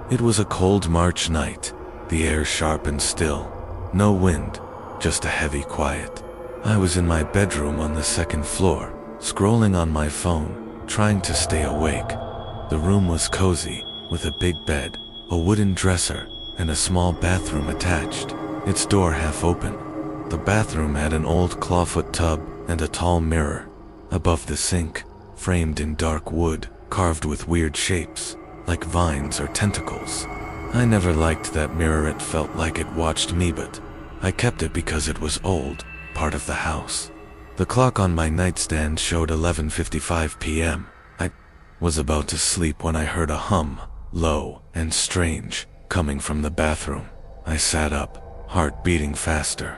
It was a cold March night, the air sharp and still, no wind, just a heavy quiet. I was in my bedroom on the second floor, scrolling on my phone, trying to stay awake. The room was cozy, with a big bed, a wooden dresser, and a small bathroom attached, its door half open. The bathroom had an old clawfoot tub and a tall mirror. Above the sink, framed in dark wood, carved with weird shapes, like vines or tentacles. I never liked that mirror, it felt like it watched me, but I kept it because it was old, part of the house. The clock on my nightstand showed 11:55 p.m. I was about to sleep when I heard a hum, low and strange, coming from the bathroom. I sat up, heart beating faster.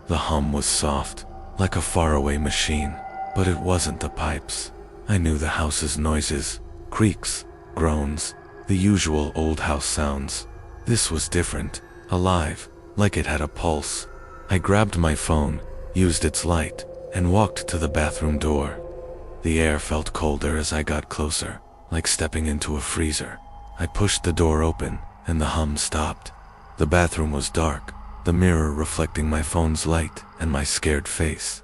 The hum was soft, like a faraway machine, but it wasn't the pipes. I knew the house's noises, creaks, groans, the usual old house sounds. This was different, alive, like it had a pulse. I grabbed my phone, used its light, and walked to the bathroom door. The air felt colder as I got closer, like stepping into a freezer. I pushed the door open, and the hum stopped. The bathroom was dark, the mirror reflecting my phone's light and my scared face.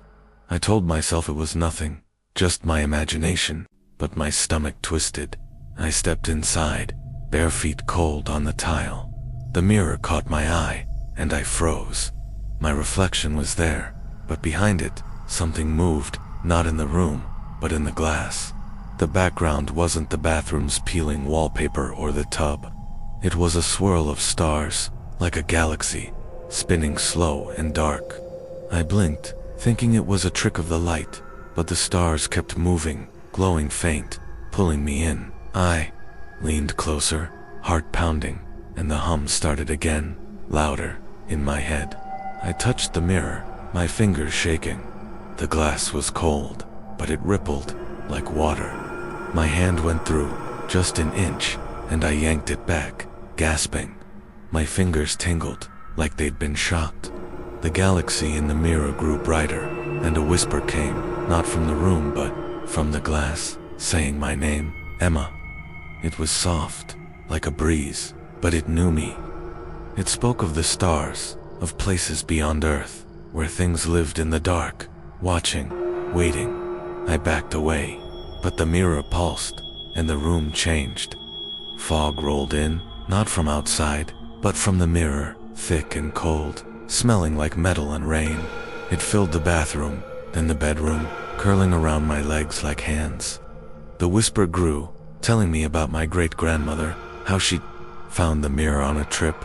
I told myself it was nothing, just my imagination, but my stomach twisted. I stepped inside, bare feet cold on the tile. The mirror caught my eye, and I froze. My reflection was there, but behind it, something moved, not in the room, but in the glass. The background wasn't the bathroom's peeling wallpaper or the tub. It was a swirl of stars, like a galaxy, spinning slow and dark. I blinked, thinking it was a trick of the light, but the stars kept moving, glowing faint, pulling me in. I leaned closer, heart pounding, and the hum started again, louder, in my head. I touched the mirror, my fingers shaking. The glass was cold, but it rippled, like water. My hand went through, just an inch, and I yanked it back, gasping. My fingers tingled, like they'd been shocked. The galaxy in the mirror grew brighter, and a whisper came, not from the room but from the glass, saying my name, Emma. It was soft, like a breeze, but it knew me. It spoke of the stars, of places beyond Earth, where things lived in the dark, watching, waiting. I backed away, but the mirror pulsed, and the room changed. Fog rolled in, not from outside, but from the mirror, thick and cold, smelling like metal and rain. It filled the bathroom, then the bedroom, curling around my legs like hands. The whisper grew, telling me about my great-grandmother, how she found the mirror on a trip,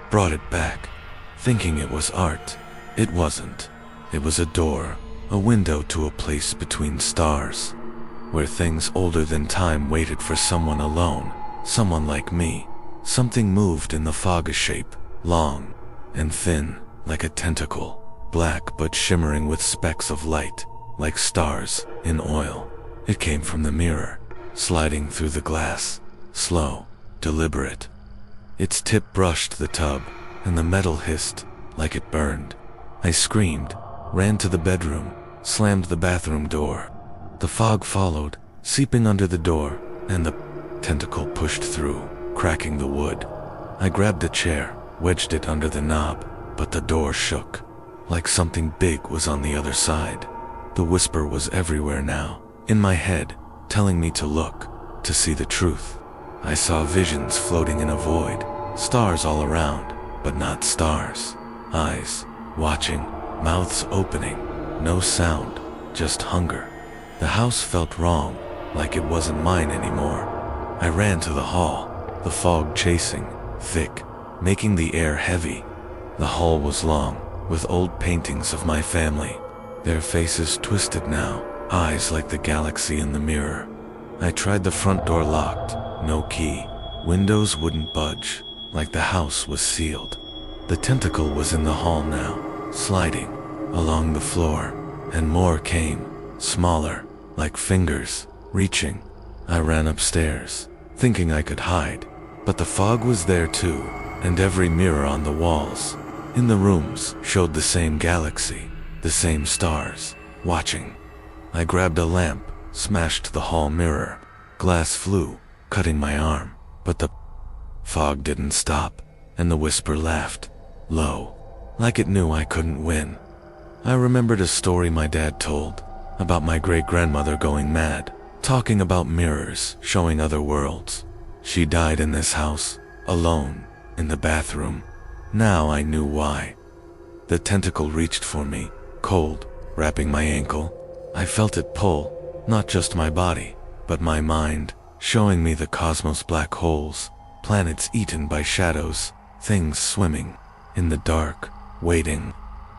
brought it back, thinking it was art. It wasn't. It was a door, a window to a place between stars, where things older than time waited for someone alone, someone like me. Something moved in the fog, a shape, long and thin, like a tentacle, black but shimmering with specks of light, like stars in oil. It came from the mirror, sliding through the glass, slow, deliberate. Its tip brushed the tub, and the metal hissed like it burned. I screamed, ran to the bedroom, slammed the bathroom door. The fog followed, seeping under the door, and the tentacle pushed through, cracking the wood. I grabbed a chair, wedged it under the knob, but the door shook, like something big was on the other side. The whisper was everywhere now, in my head, telling me to look, to see the truth. I saw visions floating in a void, stars all around, but not stars. Eyes, watching, mouths opening, no sound, just hunger. The house felt wrong, like it wasn't mine anymore. I ran to the hall, the fog chasing, thick, making the air heavy. The hall was long, with old paintings of my family, their faces twisted now, eyes like the galaxy in the mirror. I tried the front door locked, no key. Windows wouldn't budge, like the house was sealed. The tentacle was in the hall now, sliding along the floor, and more came, smaller, like fingers, reaching. I ran upstairs, thinking I could hide, but the fog was there too, and every mirror on the walls, in the rooms, showed the same galaxy, the same stars, watching. I grabbed a lamp, smashed the hall mirror. Glass flew, cutting my arm, but the fog didn't stop, and the whisper laughed, low, like it knew I couldn't win. I remembered a story my dad told, about my great-grandmother going mad, talking about mirrors, showing other worlds. She died in this house, alone, in the bathroom. Now I knew why. The tentacle reached for me, cold, wrapping my ankle. I felt it pull, not just my body, but my mind, showing me the cosmos' black holes, planets eaten by shadows, things swimming in the dark, waiting.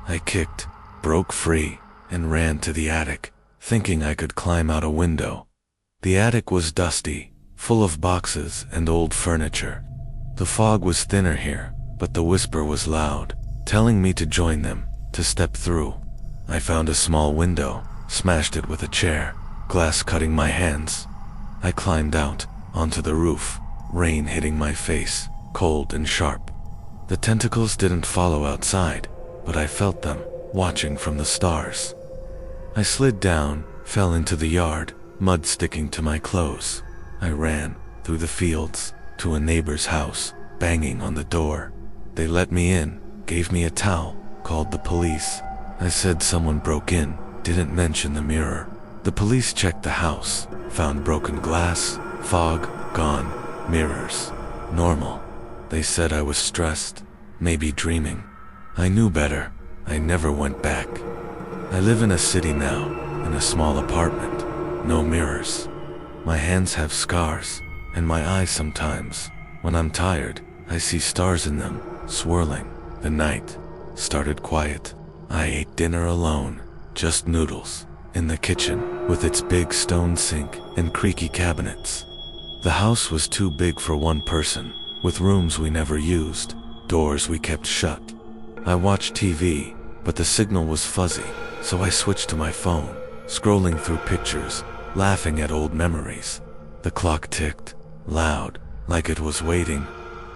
I kicked, broke free, and ran to the attic, thinking I could climb out a window. The attic was dusty, full of boxes and old furniture. The fog was thinner here, but the whisper was loud, telling me to join them, to step through. I found a small window, smashed it with a chair, glass cutting my hands. I climbed out, onto the roof, rain hitting my face, cold and sharp. The tentacles didn't follow outside, but I felt them, watching from the stars. I slid down, fell into the yard, mud sticking to my clothes. I ran, through the fields, to a neighbor's house, banging on the door. They let me in, gave me a towel, called the police. I said someone broke in, didn't mention the mirror. The police checked the house, found broken glass, fog, gone, mirrors, normal. They said I was stressed, maybe dreaming. I knew better. I never went back. I live in a city now, in a small apartment. No mirrors. My hands have scars, and my eyes sometimes. When I'm tired, I see stars in them, swirling. The night started quiet. I ate dinner alone, just noodles, in the kitchen, with its big stone sink and creaky cabinets. The house was too big for one person, with rooms we never used, doors we kept shut. I watched TV, but the signal was fuzzy, so I switched to my phone, scrolling through pictures, laughing at old memories. The clock ticked, loud, like it was waiting.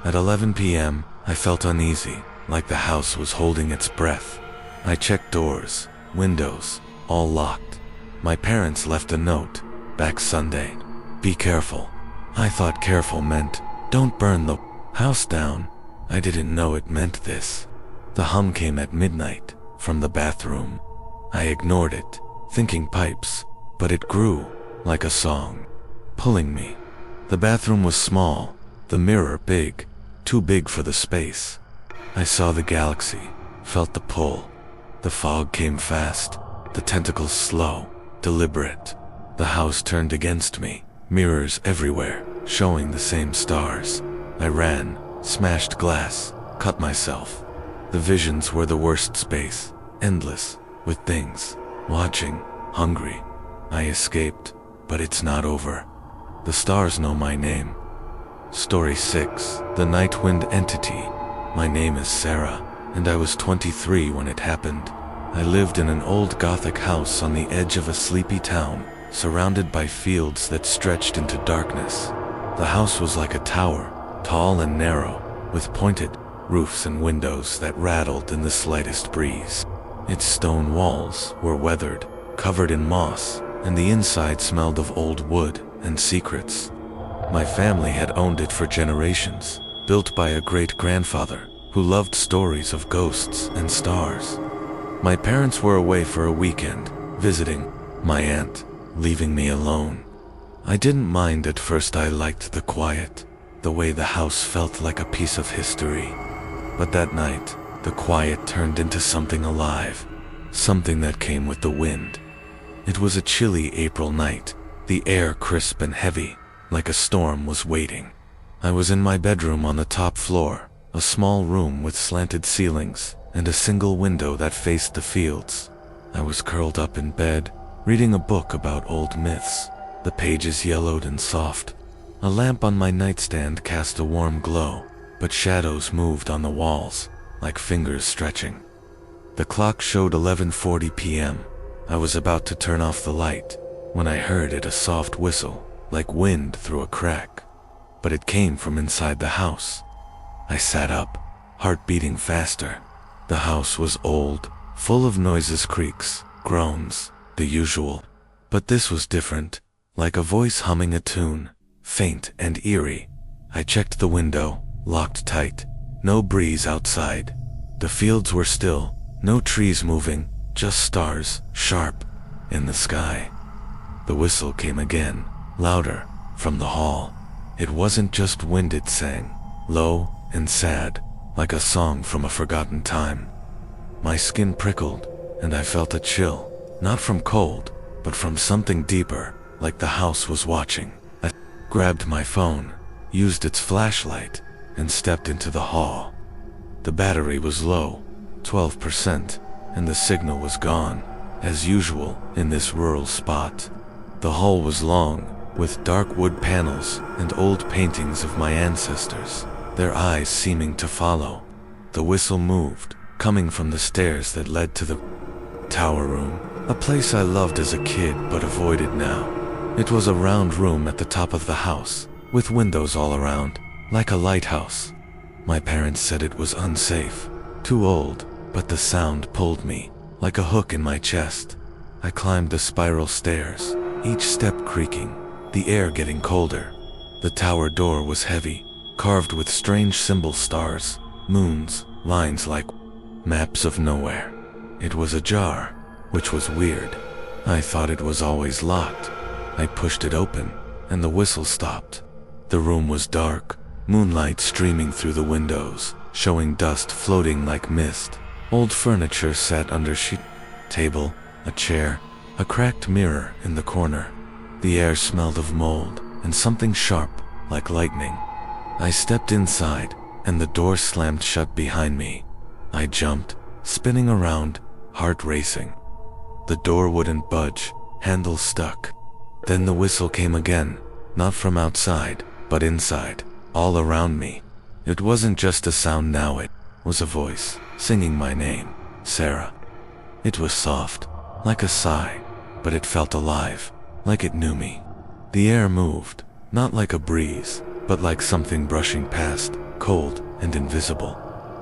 At 11 p.m., I felt uneasy, like the house was holding its breath. I checked doors, windows, all locked. My parents left a note, back Sunday. Be careful. I thought careful meant, don't burn the house down. I didn't know it meant this. The hum came at midnight, from the bathroom. I ignored it, thinking pipes, but it grew, like a song, pulling me. The bathroom was small, the mirror big, too big for the space. I saw the galaxy, felt the pull. The fog came fast, the tentacles slow, deliberate. The house turned against me, mirrors everywhere, showing the same stars. I ran, smashed glass, cut myself. The visions were the worst space, endless, with things, watching, hungry. I escaped, but it's not over. The stars know my name. Story 6, The Night Wind Entity. My name is Sarah, and I was 23 when it happened. I lived in an old Gothic house on the edge of a sleepy town, surrounded by fields that stretched into darkness. The house was like a tower, tall and narrow, with pointed roofs and windows that rattled in the slightest breeze. Its stone walls were weathered, covered in moss, and the inside smelled of old wood and secrets. My family had owned it for generations, built by a great-grandfather who loved stories of ghosts and stars. My parents were away for a weekend, visiting my aunt, leaving me alone. I didn't mind at first. I liked the quiet, the way the house felt like a piece of history. But that night, the quiet turned into something alive, something that came with the wind. It was a chilly April night, the air crisp and heavy, like a storm was waiting. I was in my bedroom on the top floor, a small room with slanted ceilings and a single window that faced the fields. I was curled up in bed, reading a book about old myths. The pages yellowed and soft. A lamp on my nightstand cast a warm glow, but shadows moved on the walls, like fingers stretching. The clock showed 11:40 p.m. I was about to turn off the light, when I heard a soft whistle, like wind through a crack. But it came from inside the house. I sat up, heart beating faster. The house was old, full of noises, creaks, groans, the usual. But this was different, like a voice humming a tune, faint and eerie. I checked the window, locked tight. No breeze outside. The fields were still, no trees moving, just stars, sharp, in the sky. The whistle came again, louder, from the hall. It wasn't just wind it sang, low and sad, like a song from a forgotten time. My skin prickled, and I felt a chill, not from cold, but from something deeper, like the house was watching. I grabbed my phone, used its flashlight, and stepped into the hall. The battery was low, 12%, and the signal was gone, as usual in this rural spot. The hall was long, with dark wood panels and old paintings of my ancestors, their eyes seeming to follow. The whistle moved, coming from the stairs that led to the tower room, a place I loved as a kid but avoided now. It was a round room at the top of the house, with windows all around, like a lighthouse. My parents said it was unsafe, too old, but the sound pulled me, like a hook in my chest. I climbed the spiral stairs, each step creaking, the air getting colder. The tower door was heavy, carved with strange symbol stars, moons, lines like maps of nowhere. It was ajar, which was weird. I thought it was always locked. I pushed it open, and the whistle stopped. The room was dark, moonlight streaming through the windows, showing dust floating like mist. Old furniture sat under sheet table, a chair, a cracked mirror in the corner. The air smelled of mold and something sharp, like lightning. I stepped inside, and the door slammed shut behind me. I jumped, spinning around, heart racing. The door wouldn't budge, handle stuck. Then the whistle came again, not from outside, but inside, all around me. It wasn't just a sound now, it was a voice, singing my name, Sarah. It was soft, like a sigh, but it felt alive, like it knew me. The air moved, not like a breeze, but like something brushing past, cold and invisible.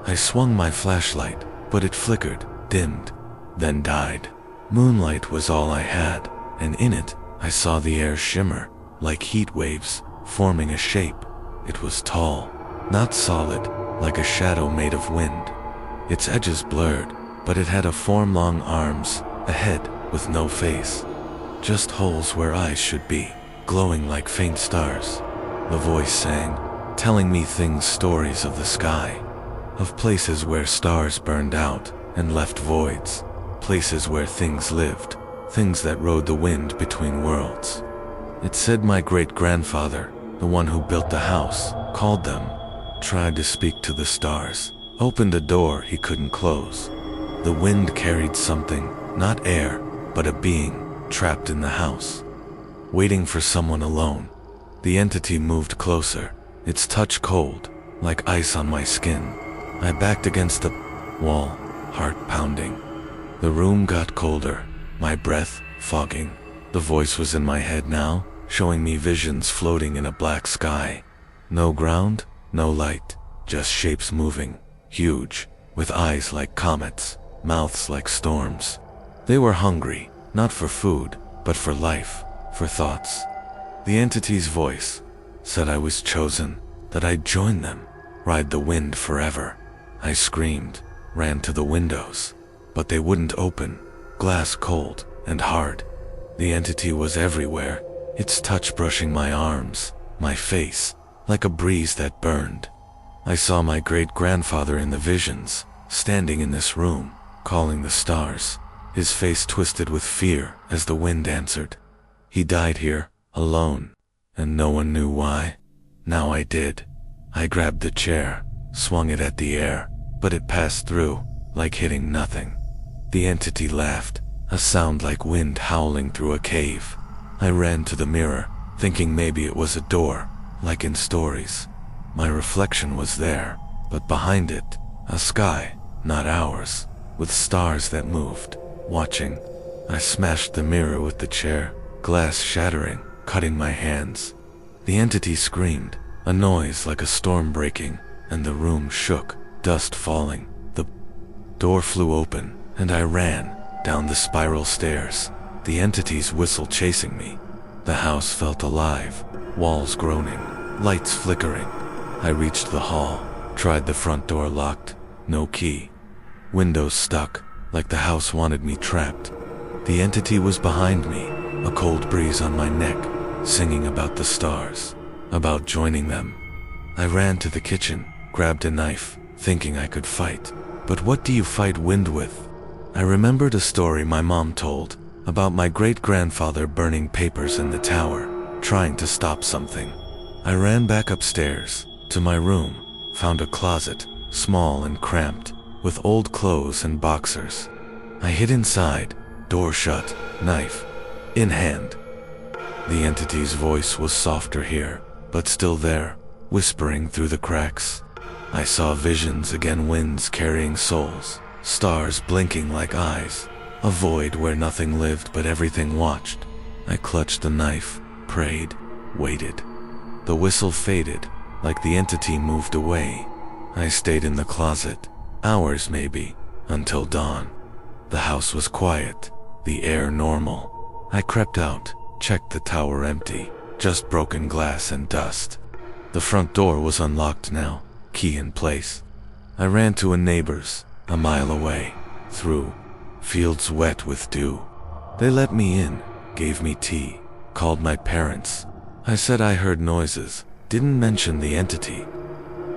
I swung my flashlight, but it flickered, dimmed, then died. Moonlight was all I had, and in it, I saw the air shimmer, like heat waves, forming a shape. It was tall, not solid, like a shadow made of wind. Its edges blurred, but it had a form, long arms, a head with no face. Just holes where eyes should be, glowing like faint stars. The voice sang, telling me things, stories of the sky, of places where stars burned out and left voids, places where things lived, things that rode the wind between worlds. It said my great-grandfather, the one who built the house, called them, tried to speak to the stars, opened a door he couldn't close. The wind carried something, not air, but a being, trapped in the house, waiting for someone alone. The entity moved closer, its touch cold, like ice on my skin. I backed against the wall, heart pounding. The room got colder, my breath fogging. The voice was in my head now, showing me visions floating in a black sky. No ground, no light, just shapes moving, huge, with eyes like comets, mouths like storms. They were hungry, not for food, but for life, for thoughts. The entity's voice said I was chosen, that I'd join them, ride the wind forever. I screamed, ran to the windows, but they wouldn't open, glass cold and hard. The entity was everywhere, its touch brushing my arms, my face, like a breeze that burned. I saw my great-grandfather in the visions, standing in this room, calling the stars, his face twisted with fear as the wind answered. He died here, alone, and no one knew why. Now I did. I grabbed the chair, swung it at the air, but it passed through, like hitting nothing. The entity laughed, a sound like wind howling through a cave. I ran to the mirror, thinking maybe it was a door, like in stories. My reflection was there, but behind it, a sky, not ours, with stars that moved, watching. I smashed the mirror with the chair, glass shattering, cutting my hands. The entity screamed, a noise like a storm breaking, and the room shook, dust falling. The door flew open, and I ran down the spiral stairs, the entity's whistle chasing me. The house felt alive, walls groaning, lights flickering. I reached the hall, tried the front door locked, no key. Windows stuck, like the house wanted me trapped. The entity was behind me, a cold breeze on my neck, singing about the stars, about joining them. I ran to the kitchen, grabbed a knife, thinking I could fight. But what do you fight wind with? I remembered a story my mom told about my great-grandfather burning papers in the tower, trying to stop something. I ran back upstairs to my room, found a closet, small and cramped, with old clothes and boxers. I hid inside, door shut, knife in hand. The entity's voice was softer here, but still there, whispering through the cracks. I saw visions again, winds carrying souls, stars blinking like eyes, a void where nothing lived but everything watched. I clutched the knife, prayed, waited. The whistle faded, like the entity moved away. I stayed in the closet, hours maybe, until dawn. The house was quiet, the air normal. I crept out, checked the tower empty, just broken glass and dust. The front door was unlocked now, key in place. I ran to a neighbor's, a mile away, through fields wet with dew. They let me in, gave me tea, called my parents. I said I heard noises, didn't mention the entity.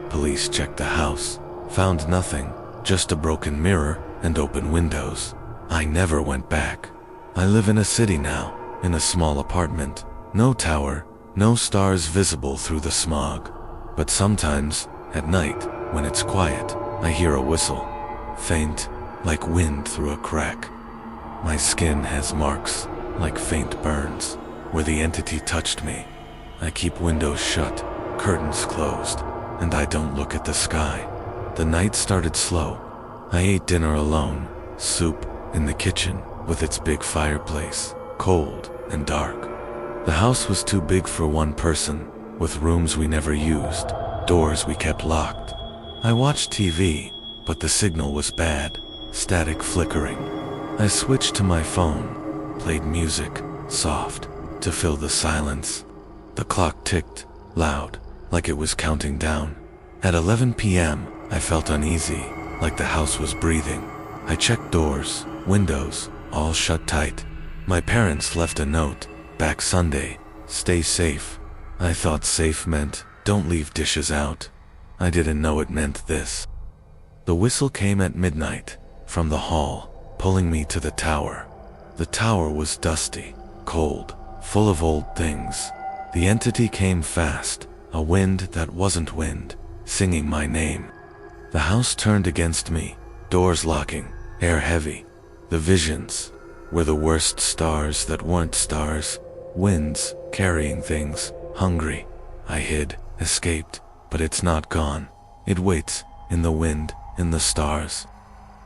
Police checked the house, found nothing, just a broken mirror and open windows. I never went back. I live in a city now, in a small apartment. No tower, no stars visible through the smog. But sometimes, at night, when it's quiet, I hear a whistle. Faint, like wind through a crack. My skin has marks, like faint burns, where the entity touched me. I keep windows shut, curtains closed, and I don't look at the sky. The night started slow. I ate dinner alone, soup, in the kitchen, with its big fireplace, cold and dark. The house was too big for one person, with rooms we never used, doors we kept locked. I watched TV, but the signal was bad, static flickering. I switched to my phone, played music, soft, to fill the silence. The clock ticked, loud, like it was counting down. At 11 p.m., I felt uneasy, like the house was breathing. I checked doors, windows, all shut tight. My parents left a note, back Sunday, stay safe. I thought safe meant, don't leave dishes out. I didn't know it meant this. The whistle came at midnight, from the hall, pulling me to the tower. The tower was dusty, cold, full of old things. The entity came fast, a wind that wasn't wind, singing my name. The house turned against me, doors locking, air heavy. The visions were the worst, stars that weren't stars, winds carrying things, hungry. I hid, escaped, but it's not gone. It waits, in the wind, in the stars.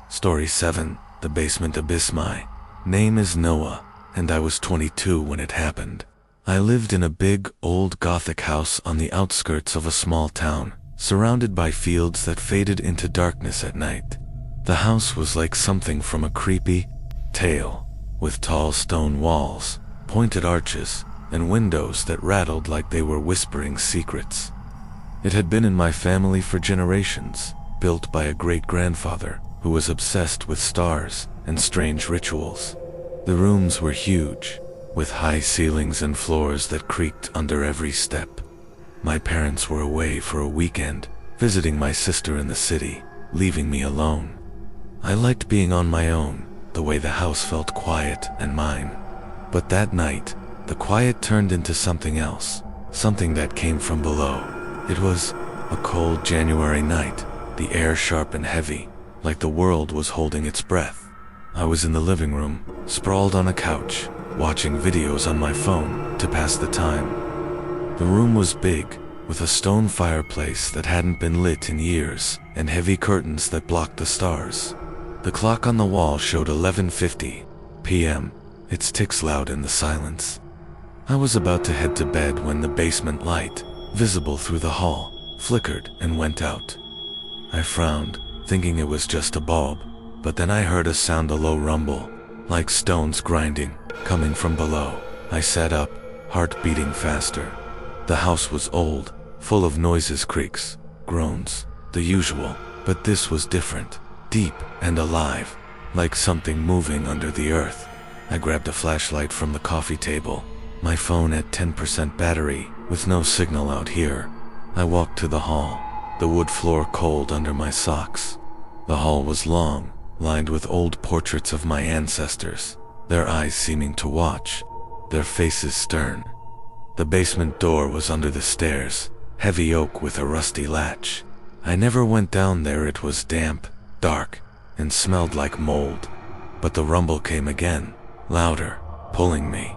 Story 7, The Basement Abyss. My name is Noah, and I was 22 when it happened. I lived in a big, old Gothic house on the outskirts of a small town, surrounded by fields that faded into darkness at night. The house was like something from a creepy tale, with tall stone walls, pointed arches, and windows that rattled like they were whispering secrets. It had been in my family for generations, built by a great-grandfather who was obsessed with stars and strange rituals. The rooms were huge, with high ceilings and floors that creaked under every step. My parents were away for a weekend, visiting my sister in the city, leaving me alone. I liked being on my own, the way the house felt quiet and mine. But that night, the quiet turned into something else, something that came from below. It was a cold January night, the air sharp and heavy, like the world was holding its breath. I was in the living room, sprawled on a couch, watching videos on my phone to pass the time. The room was big, with a stone fireplace that hadn't been lit in years, and heavy curtains that blocked the stars. The clock on the wall showed 11:50 p.m., its ticks loud in the silence. I was about to head to bed when the basement light, visible through the hall, flickered and went out. I frowned, thinking it was just a bulb, but then I heard a sound, a low rumble, like stones grinding, coming from below. I sat up, heart beating faster. The house was old, full of noises, creaks, groans, the usual, but this was different, deep and alive, like something moving under the earth. I grabbed a flashlight from the coffee table. My phone at 10% battery, with no signal out here. I walked to the hall, the wood floor cold under my socks. The hall was long, lined with old portraits of my ancestors, their eyes seeming to watch, their faces stern. The basement door was under the stairs, heavy oak with a rusty latch. I never went down there. It was damp, dark, and smelled like mold. But the rumble came again, louder, pulling me.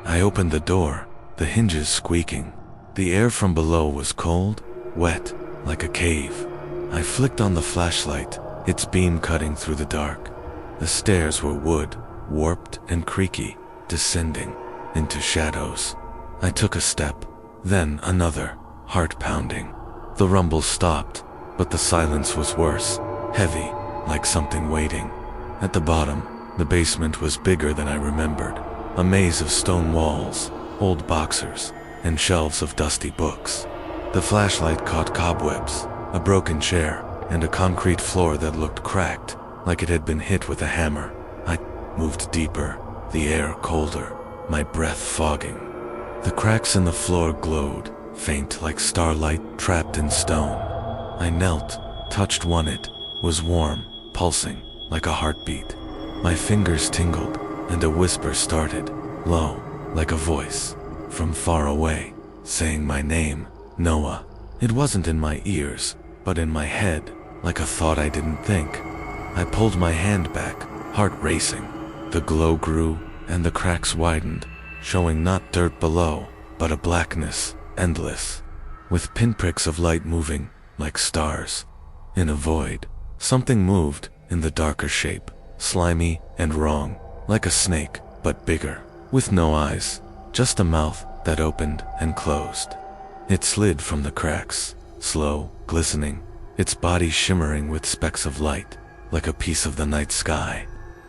I opened the door, the hinges squeaking. The air from below was cold, wet, like a cave. I flicked on the flashlight, its beam cutting through the dark. The stairs were wood, warped and creaky, descending into shadows. I took a step, then another, heart pounding. The rumble stopped, but the silence was worse, heavy, like something waiting. At the bottom, the basement was bigger than I remembered. A maze of stone walls, old boxers, and shelves of dusty books. The flashlight caught cobwebs, a broken chair, and a concrete floor that looked cracked, like it had been hit with a hammer. I moved deeper, the air colder, my breath fogging. The cracks in the floor glowed, faint like starlight trapped in stone. I knelt, touched one. It was warm, pulsing, like a heartbeat. My fingers tingled, and a whisper started, low, like a voice, from far away, saying my name, Noah. It wasn't in my ears, but in my head, like a thought I didn't think. I pulled my hand back, heart racing. The glow grew, and the cracks widened, showing not dirt below, but a blackness, endless, with pinpricks of light moving, like stars. In a void, something moved, in the darker shape, slimy and wrong, like a snake, but bigger, with no eyes, just a mouth that opened and closed. It slid from the cracks, slow, glistening, its body shimmering with specks of light, like a piece of the night sky.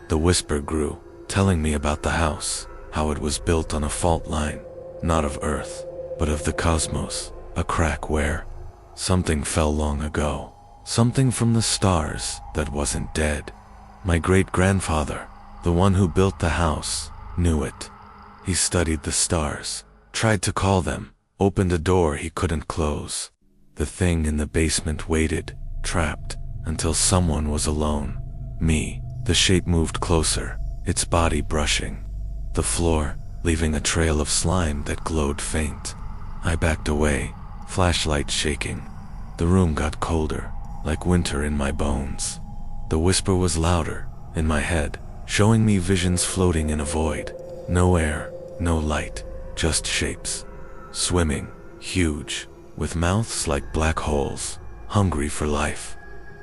The whisper grew, telling me about the house, how it was built on a fault line, not of Earth, but of the cosmos, a crack where something fell long ago, something from the stars that wasn't dead. My great-grandfather, the one who built the house, knew it. He studied the stars, tried to call them, opened a door he couldn't close. The thing in the basement waited, trapped, until someone was alone. Me. The shape moved closer, its body brushing the floor, leaving a trail of slime that glowed faint. I backed away, flashlight shaking. The room got colder, like winter in my bones. The whisper was louder, in my head, showing me visions floating in a void. No air, no light, just shapes. Swimming, huge, with mouths like black holes, hungry for life.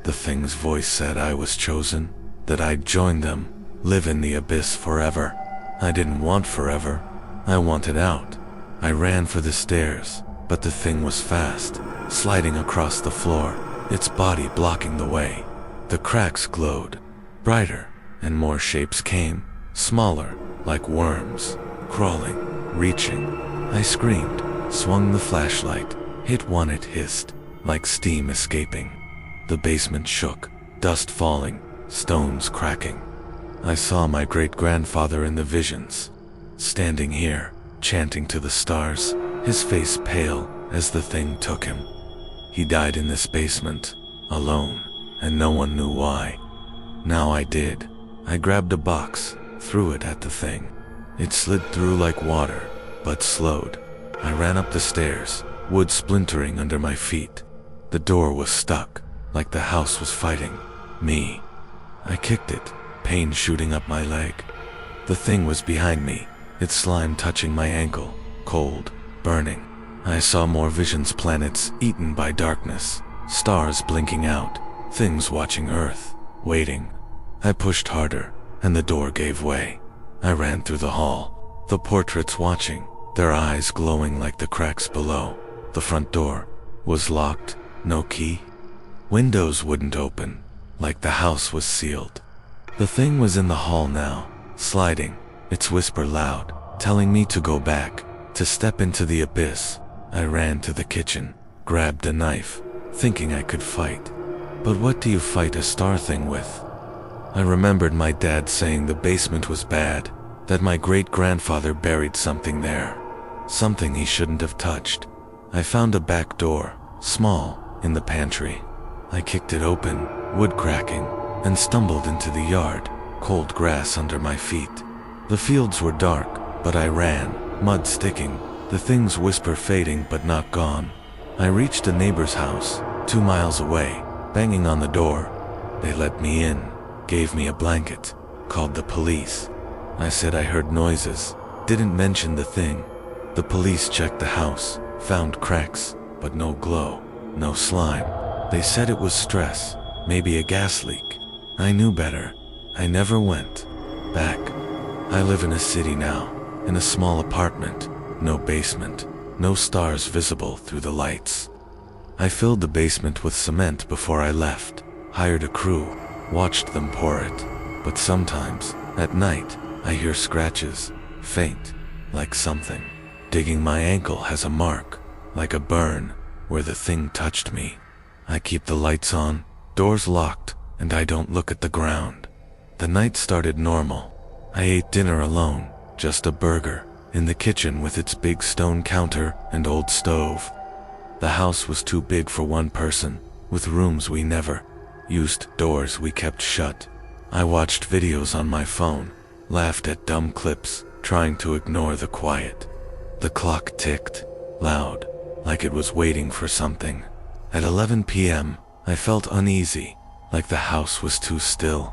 The thing's voice said I was chosen, that I'd join them, live in the abyss forever. I didn't want forever. I wanted out. I ran for the stairs, but the thing was fast, sliding across the floor, its body blocking the way. The cracks glowed, brighter, and more shapes came, smaller, like worms, crawling, reaching. I screamed, swung the flashlight, hit one. It hissed, like steam escaping. The basement shook, dust falling, stones cracking. I saw my great-grandfather in the visions, standing here, chanting to the stars, his face pale as the thing took him. He died in this basement, alone, and no one knew why. Now I did. I grabbed a box, threw it at the thing. It slid through like water, but slowed. I ran up the stairs, wood splintering under my feet. The door was stuck, like the house was fighting me. I kicked it, pain shooting up my leg. The thing was behind me, its slime touching my ankle, cold, burning. I saw more visions, planets eaten by darkness, stars blinking out, things watching Earth, waiting. I pushed harder, and the door gave way. I ran through the hall, the portraits watching, their eyes glowing like the cracks below. The front door was locked, no key. Windows wouldn't open, like the house was sealed. The thing was in the hall now, sliding, its whisper loud, telling me to go back, to step into the abyss. I ran to the kitchen, grabbed a knife, thinking I could fight. But what do you fight a star thing with? I remembered my dad saying the basement was bad, that my great-grandfather buried something there. Something he shouldn't have touched. I found a back door, small, in the pantry. I kicked it open, wood cracking, and stumbled into the yard, cold grass under my feet. The fields were dark, but I ran, mud sticking, the thing's whisper fading but not gone. I reached a neighbor's house, 2 miles away, banging on the door. They let me in, gave me a blanket, called the police. I said I heard noises, didn't mention the thing. The police checked the house, found cracks, but no glow, no slime. They said it was stress, maybe a gas leak. I knew better. I never went back. I live in a city now, in a small apartment, no basement, no stars visible through the lights. I filled the basement with cement before I left, hired a crew, watched them pour it. But sometimes, at night, I hear scratches, faint, like something. Digging my ankle has a mark, like a burn, where the thing touched me. I keep the lights on, doors locked, and I don't look at the ground. The night started normal. I ate dinner alone, just a burger, in the kitchen with its big stone counter and old stove. The house was too big for one person, with rooms we never used, doors we kept shut. I watched videos on my phone, laughed at dumb clips, trying to ignore the quiet. The clock ticked, loud, like it was waiting for something. At 11 p.m., I felt uneasy, like the house was too still.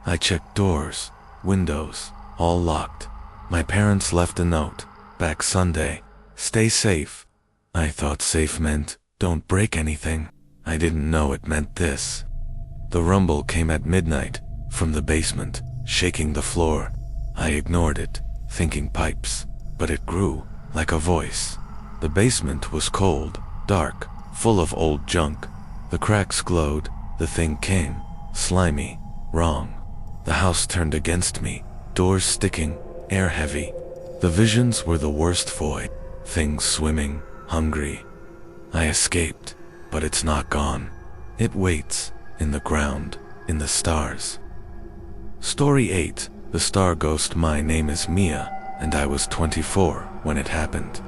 I checked doors, windows, all locked. My parents left a note, back Sunday, stay safe. I thought safe meant, don't break anything. I didn't know it meant this. The rumble came at midnight, from the basement, shaking the floor. I ignored it, thinking pipes, but it grew, like a voice. The basement was cold, dark, full of old junk. The cracks glowed, the thing came, slimy, wrong. The house turned against me, doors sticking, air heavy. The visions were the worst void, things swimming, hungry. I escaped, but it's not gone. It waits, in the ground, in the stars. Story 8, The Star Ghost. My name is Mia, and I was 24 when it happened.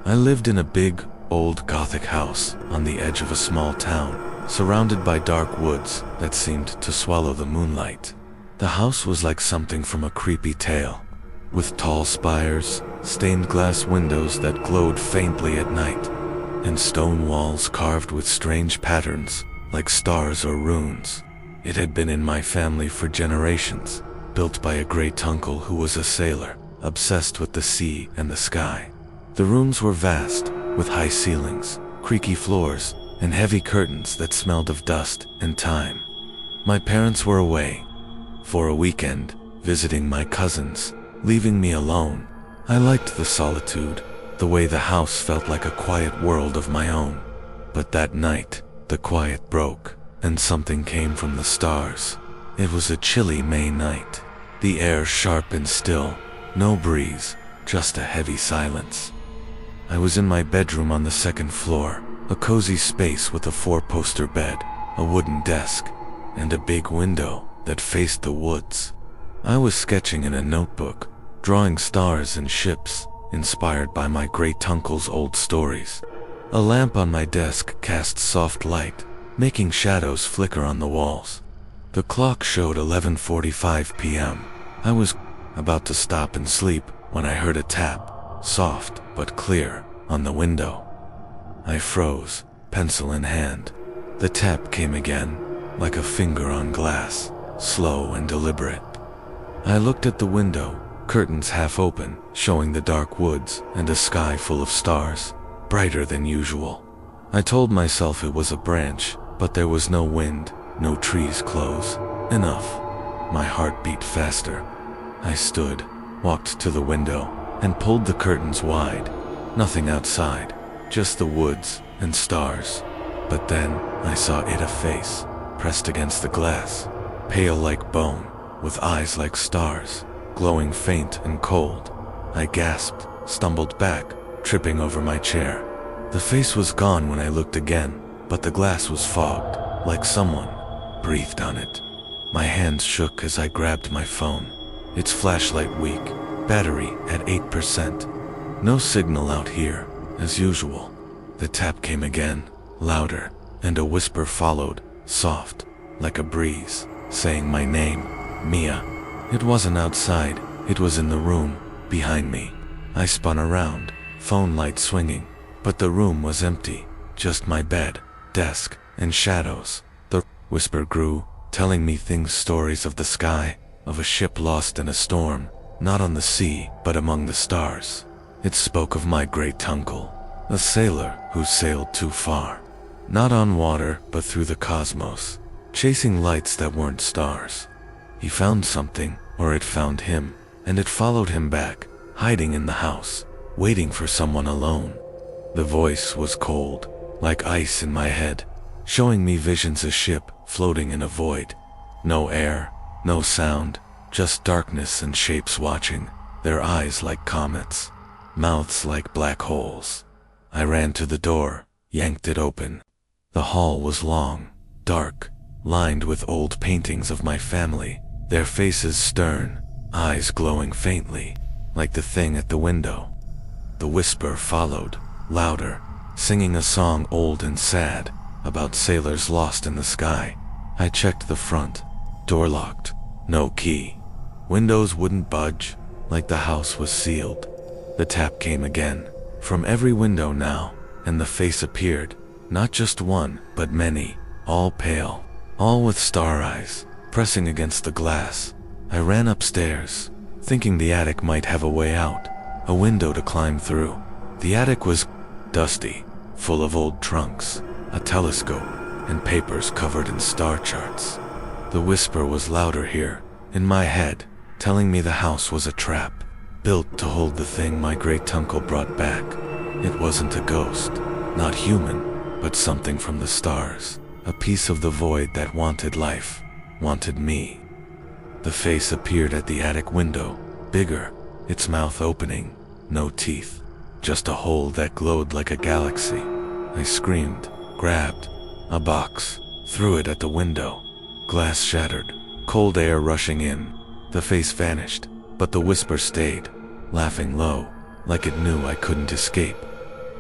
I lived in a big, old Gothic house on the edge of a small town, surrounded by dark woods that seemed to swallow the moonlight. The house was like something from a creepy tale, with tall spires, stained glass windows that glowed faintly at night, and stone walls carved with strange patterns, like stars or runes. It had been in my family for generations, built by a great-uncle who was a sailor, obsessed with the sea and the sky. The rooms were vast, with high ceilings, creaky floors, and heavy curtains that smelled of dust and time. My parents were away for a weekend, visiting my cousins, leaving me alone. I liked the solitude, the way the house felt like a quiet world of my own. But that night, the quiet broke, and something came from the stars. It was a chilly May night. The air sharp and still, no breeze, just a heavy silence. I was in my bedroom on the second floor, a cozy space with a 4-poster bed, a wooden desk, and a big window that faced the woods. I was sketching in a notebook, drawing stars and ships, inspired by my great-uncle's old stories. A lamp on my desk cast soft light, making shadows flicker on the walls. The clock showed 11:45 p.m. I was about to stop and sleep when I heard a tap, soft but clear, on the window. I froze, pencil in hand. The tap came again, like a finger on glass, slow and deliberate. I looked at the window, curtains half open, showing the dark woods and a sky full of stars, brighter than usual. I told myself it was a branch, but there was no wind, no trees close. Enough. My heart beat faster. I stood, walked to the window, and pulled the curtains wide. Nothing outside, just the woods and stars. But then, I saw a face, pressed against the glass, pale like bone, with eyes like stars, glowing faint and cold. I gasped, stumbled back, tripping over my chair. The face was gone when I looked again, but the glass was fogged, like someone breathed on it. My hands shook as I grabbed my phone. its flashlight weak, battery at 8%. No signal out here, as usual. The tap came again, louder, and a whisper followed, soft, like a breeze, saying my name, Mia. It wasn't outside, it was in the room, behind me. I spun around, phone light swinging, but the room was empty, just my bed, desk, and shadows. The whisper grew, telling me stories of the sky, of a ship lost in a storm, not on the sea, but among the stars. It spoke of my great uncle, a sailor who sailed too far. Not on water, but through the cosmos, chasing lights that weren't stars. He found something, or it found him, and it followed him back, hiding in the house, waiting for someone alone. The voice was cold, like ice in my head, showing me visions of a ship floating in a void. No air, no sound, just darkness and shapes watching, their eyes like comets, mouths like black holes. I ran to the door, yanked it open. The hall was long, dark, lined with old paintings of my family, their faces stern, eyes glowing faintly, like the thing at the window. The whisper followed, louder, singing a song old and sad, about sailors lost in the sky. I checked the front, door locked, no key. Windows wouldn't budge, like the house was sealed. The tap came again, from every window now, and the face appeared, not just one, but many, all pale, all with star eyes, pressing against the glass. I ran upstairs, thinking the attic might have a way out, a window to climb through. The attic was dusty, full of old trunks, a telescope, and papers covered in star charts. The whisper was louder here, in my head, telling me the house was a trap, built to hold the thing my great-uncle brought back. It wasn't a ghost, not human, but something from the stars, a piece of the void that wanted life, wanted me. The face appeared at the attic window, bigger, its mouth opening, no teeth, just a hole that glowed like a galaxy. I screamed, grabbed a box, threw it at the window. Glass shattered, cold air rushing in. The face vanished, but the whisper stayed, laughing low, like it knew I couldn't escape.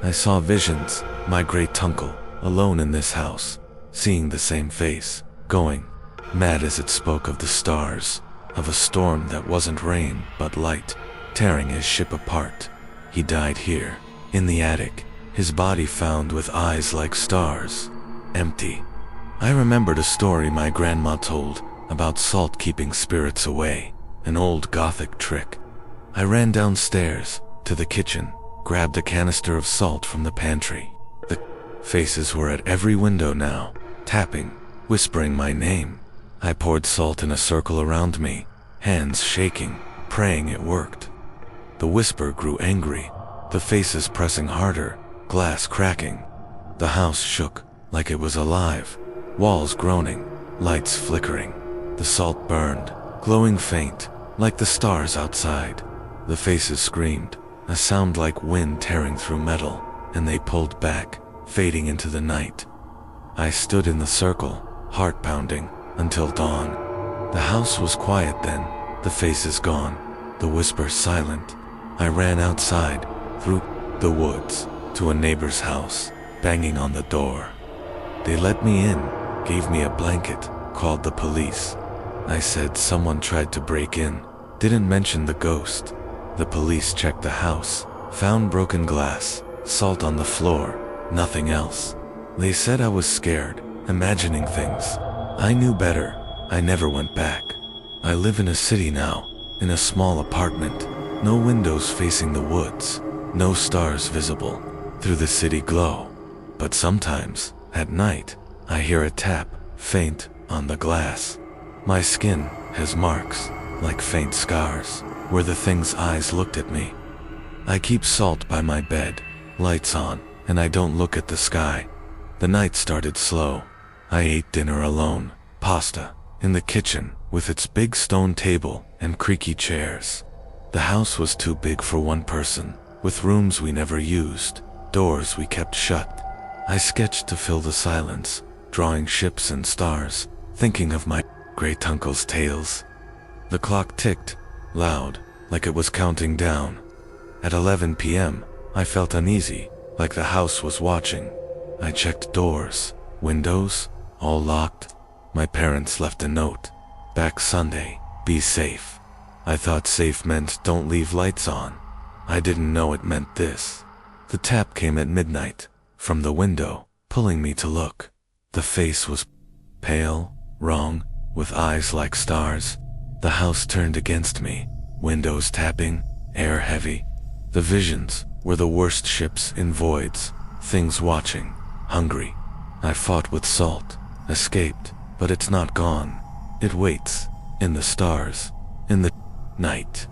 I saw visions, my great-uncle, alone in this house, seeing the same face, going mad as it spoke of the stars, of a storm that wasn't rain but light, tearing his ship apart. He died here, in the attic, his body found with eyes like stars, empty. I remembered a story my grandma told about salt keeping spirits away, an old Gothic trick. I ran downstairs, to the kitchen, grabbed a canister of salt from the pantry. The faces were at every window now, tapping, whispering my name. I poured salt in a circle around me, hands shaking, praying it worked. The whisper grew angry, the faces pressing harder, glass cracking. The house shook, like it was alive, walls groaning, lights flickering. The salt burned, glowing faint, like the stars outside. The faces screamed, a sound like wind tearing through metal, and they pulled back, fading into the night. I stood in the circle, heart pounding, until dawn. The house was quiet then, the faces gone, the whisper silent. I ran outside, through the woods, to a neighbor's house, banging on the door. They let me in, gave me a blanket, called the police. I said someone tried to break in, didn't mention the ghost. The police checked the house, found broken glass, salt on the floor, nothing else. They said I was scared, imagining things. I knew better. I never went back. I live in a city now, in a small apartment, no windows facing the woods, no stars visible through the city glow. But sometimes, at night, I hear a tap, faint, on the glass. My skin has marks, like faint scars, where the thing's eyes looked at me. I keep salt by my bed, lights on, and I don't look at the sky. The night started slow. I ate dinner alone, pasta, in the kitchen, with its big stone table and creaky chairs. The house was too big for one person, with rooms we never used, doors we kept shut. I sketched to fill the silence, drawing ships and stars, thinking of my great-uncle's tales. The clock ticked, loud, like it was counting down. At 11 p.m., I felt uneasy, like the house was watching. I checked doors, windows, all locked. My parents left a note. Back Sunday, be safe. I thought safe meant don't leave lights on. I didn't know it meant this. The tap came at midnight, from the window, pulling me to look. The face was pale, wrong, with eyes like stars. The house turned against me, windows tapping, air heavy. The visions were the worst ships in voids, things watching, hungry. I fought with salt, escaped, but it's not gone. It waits, in the stars, in the night.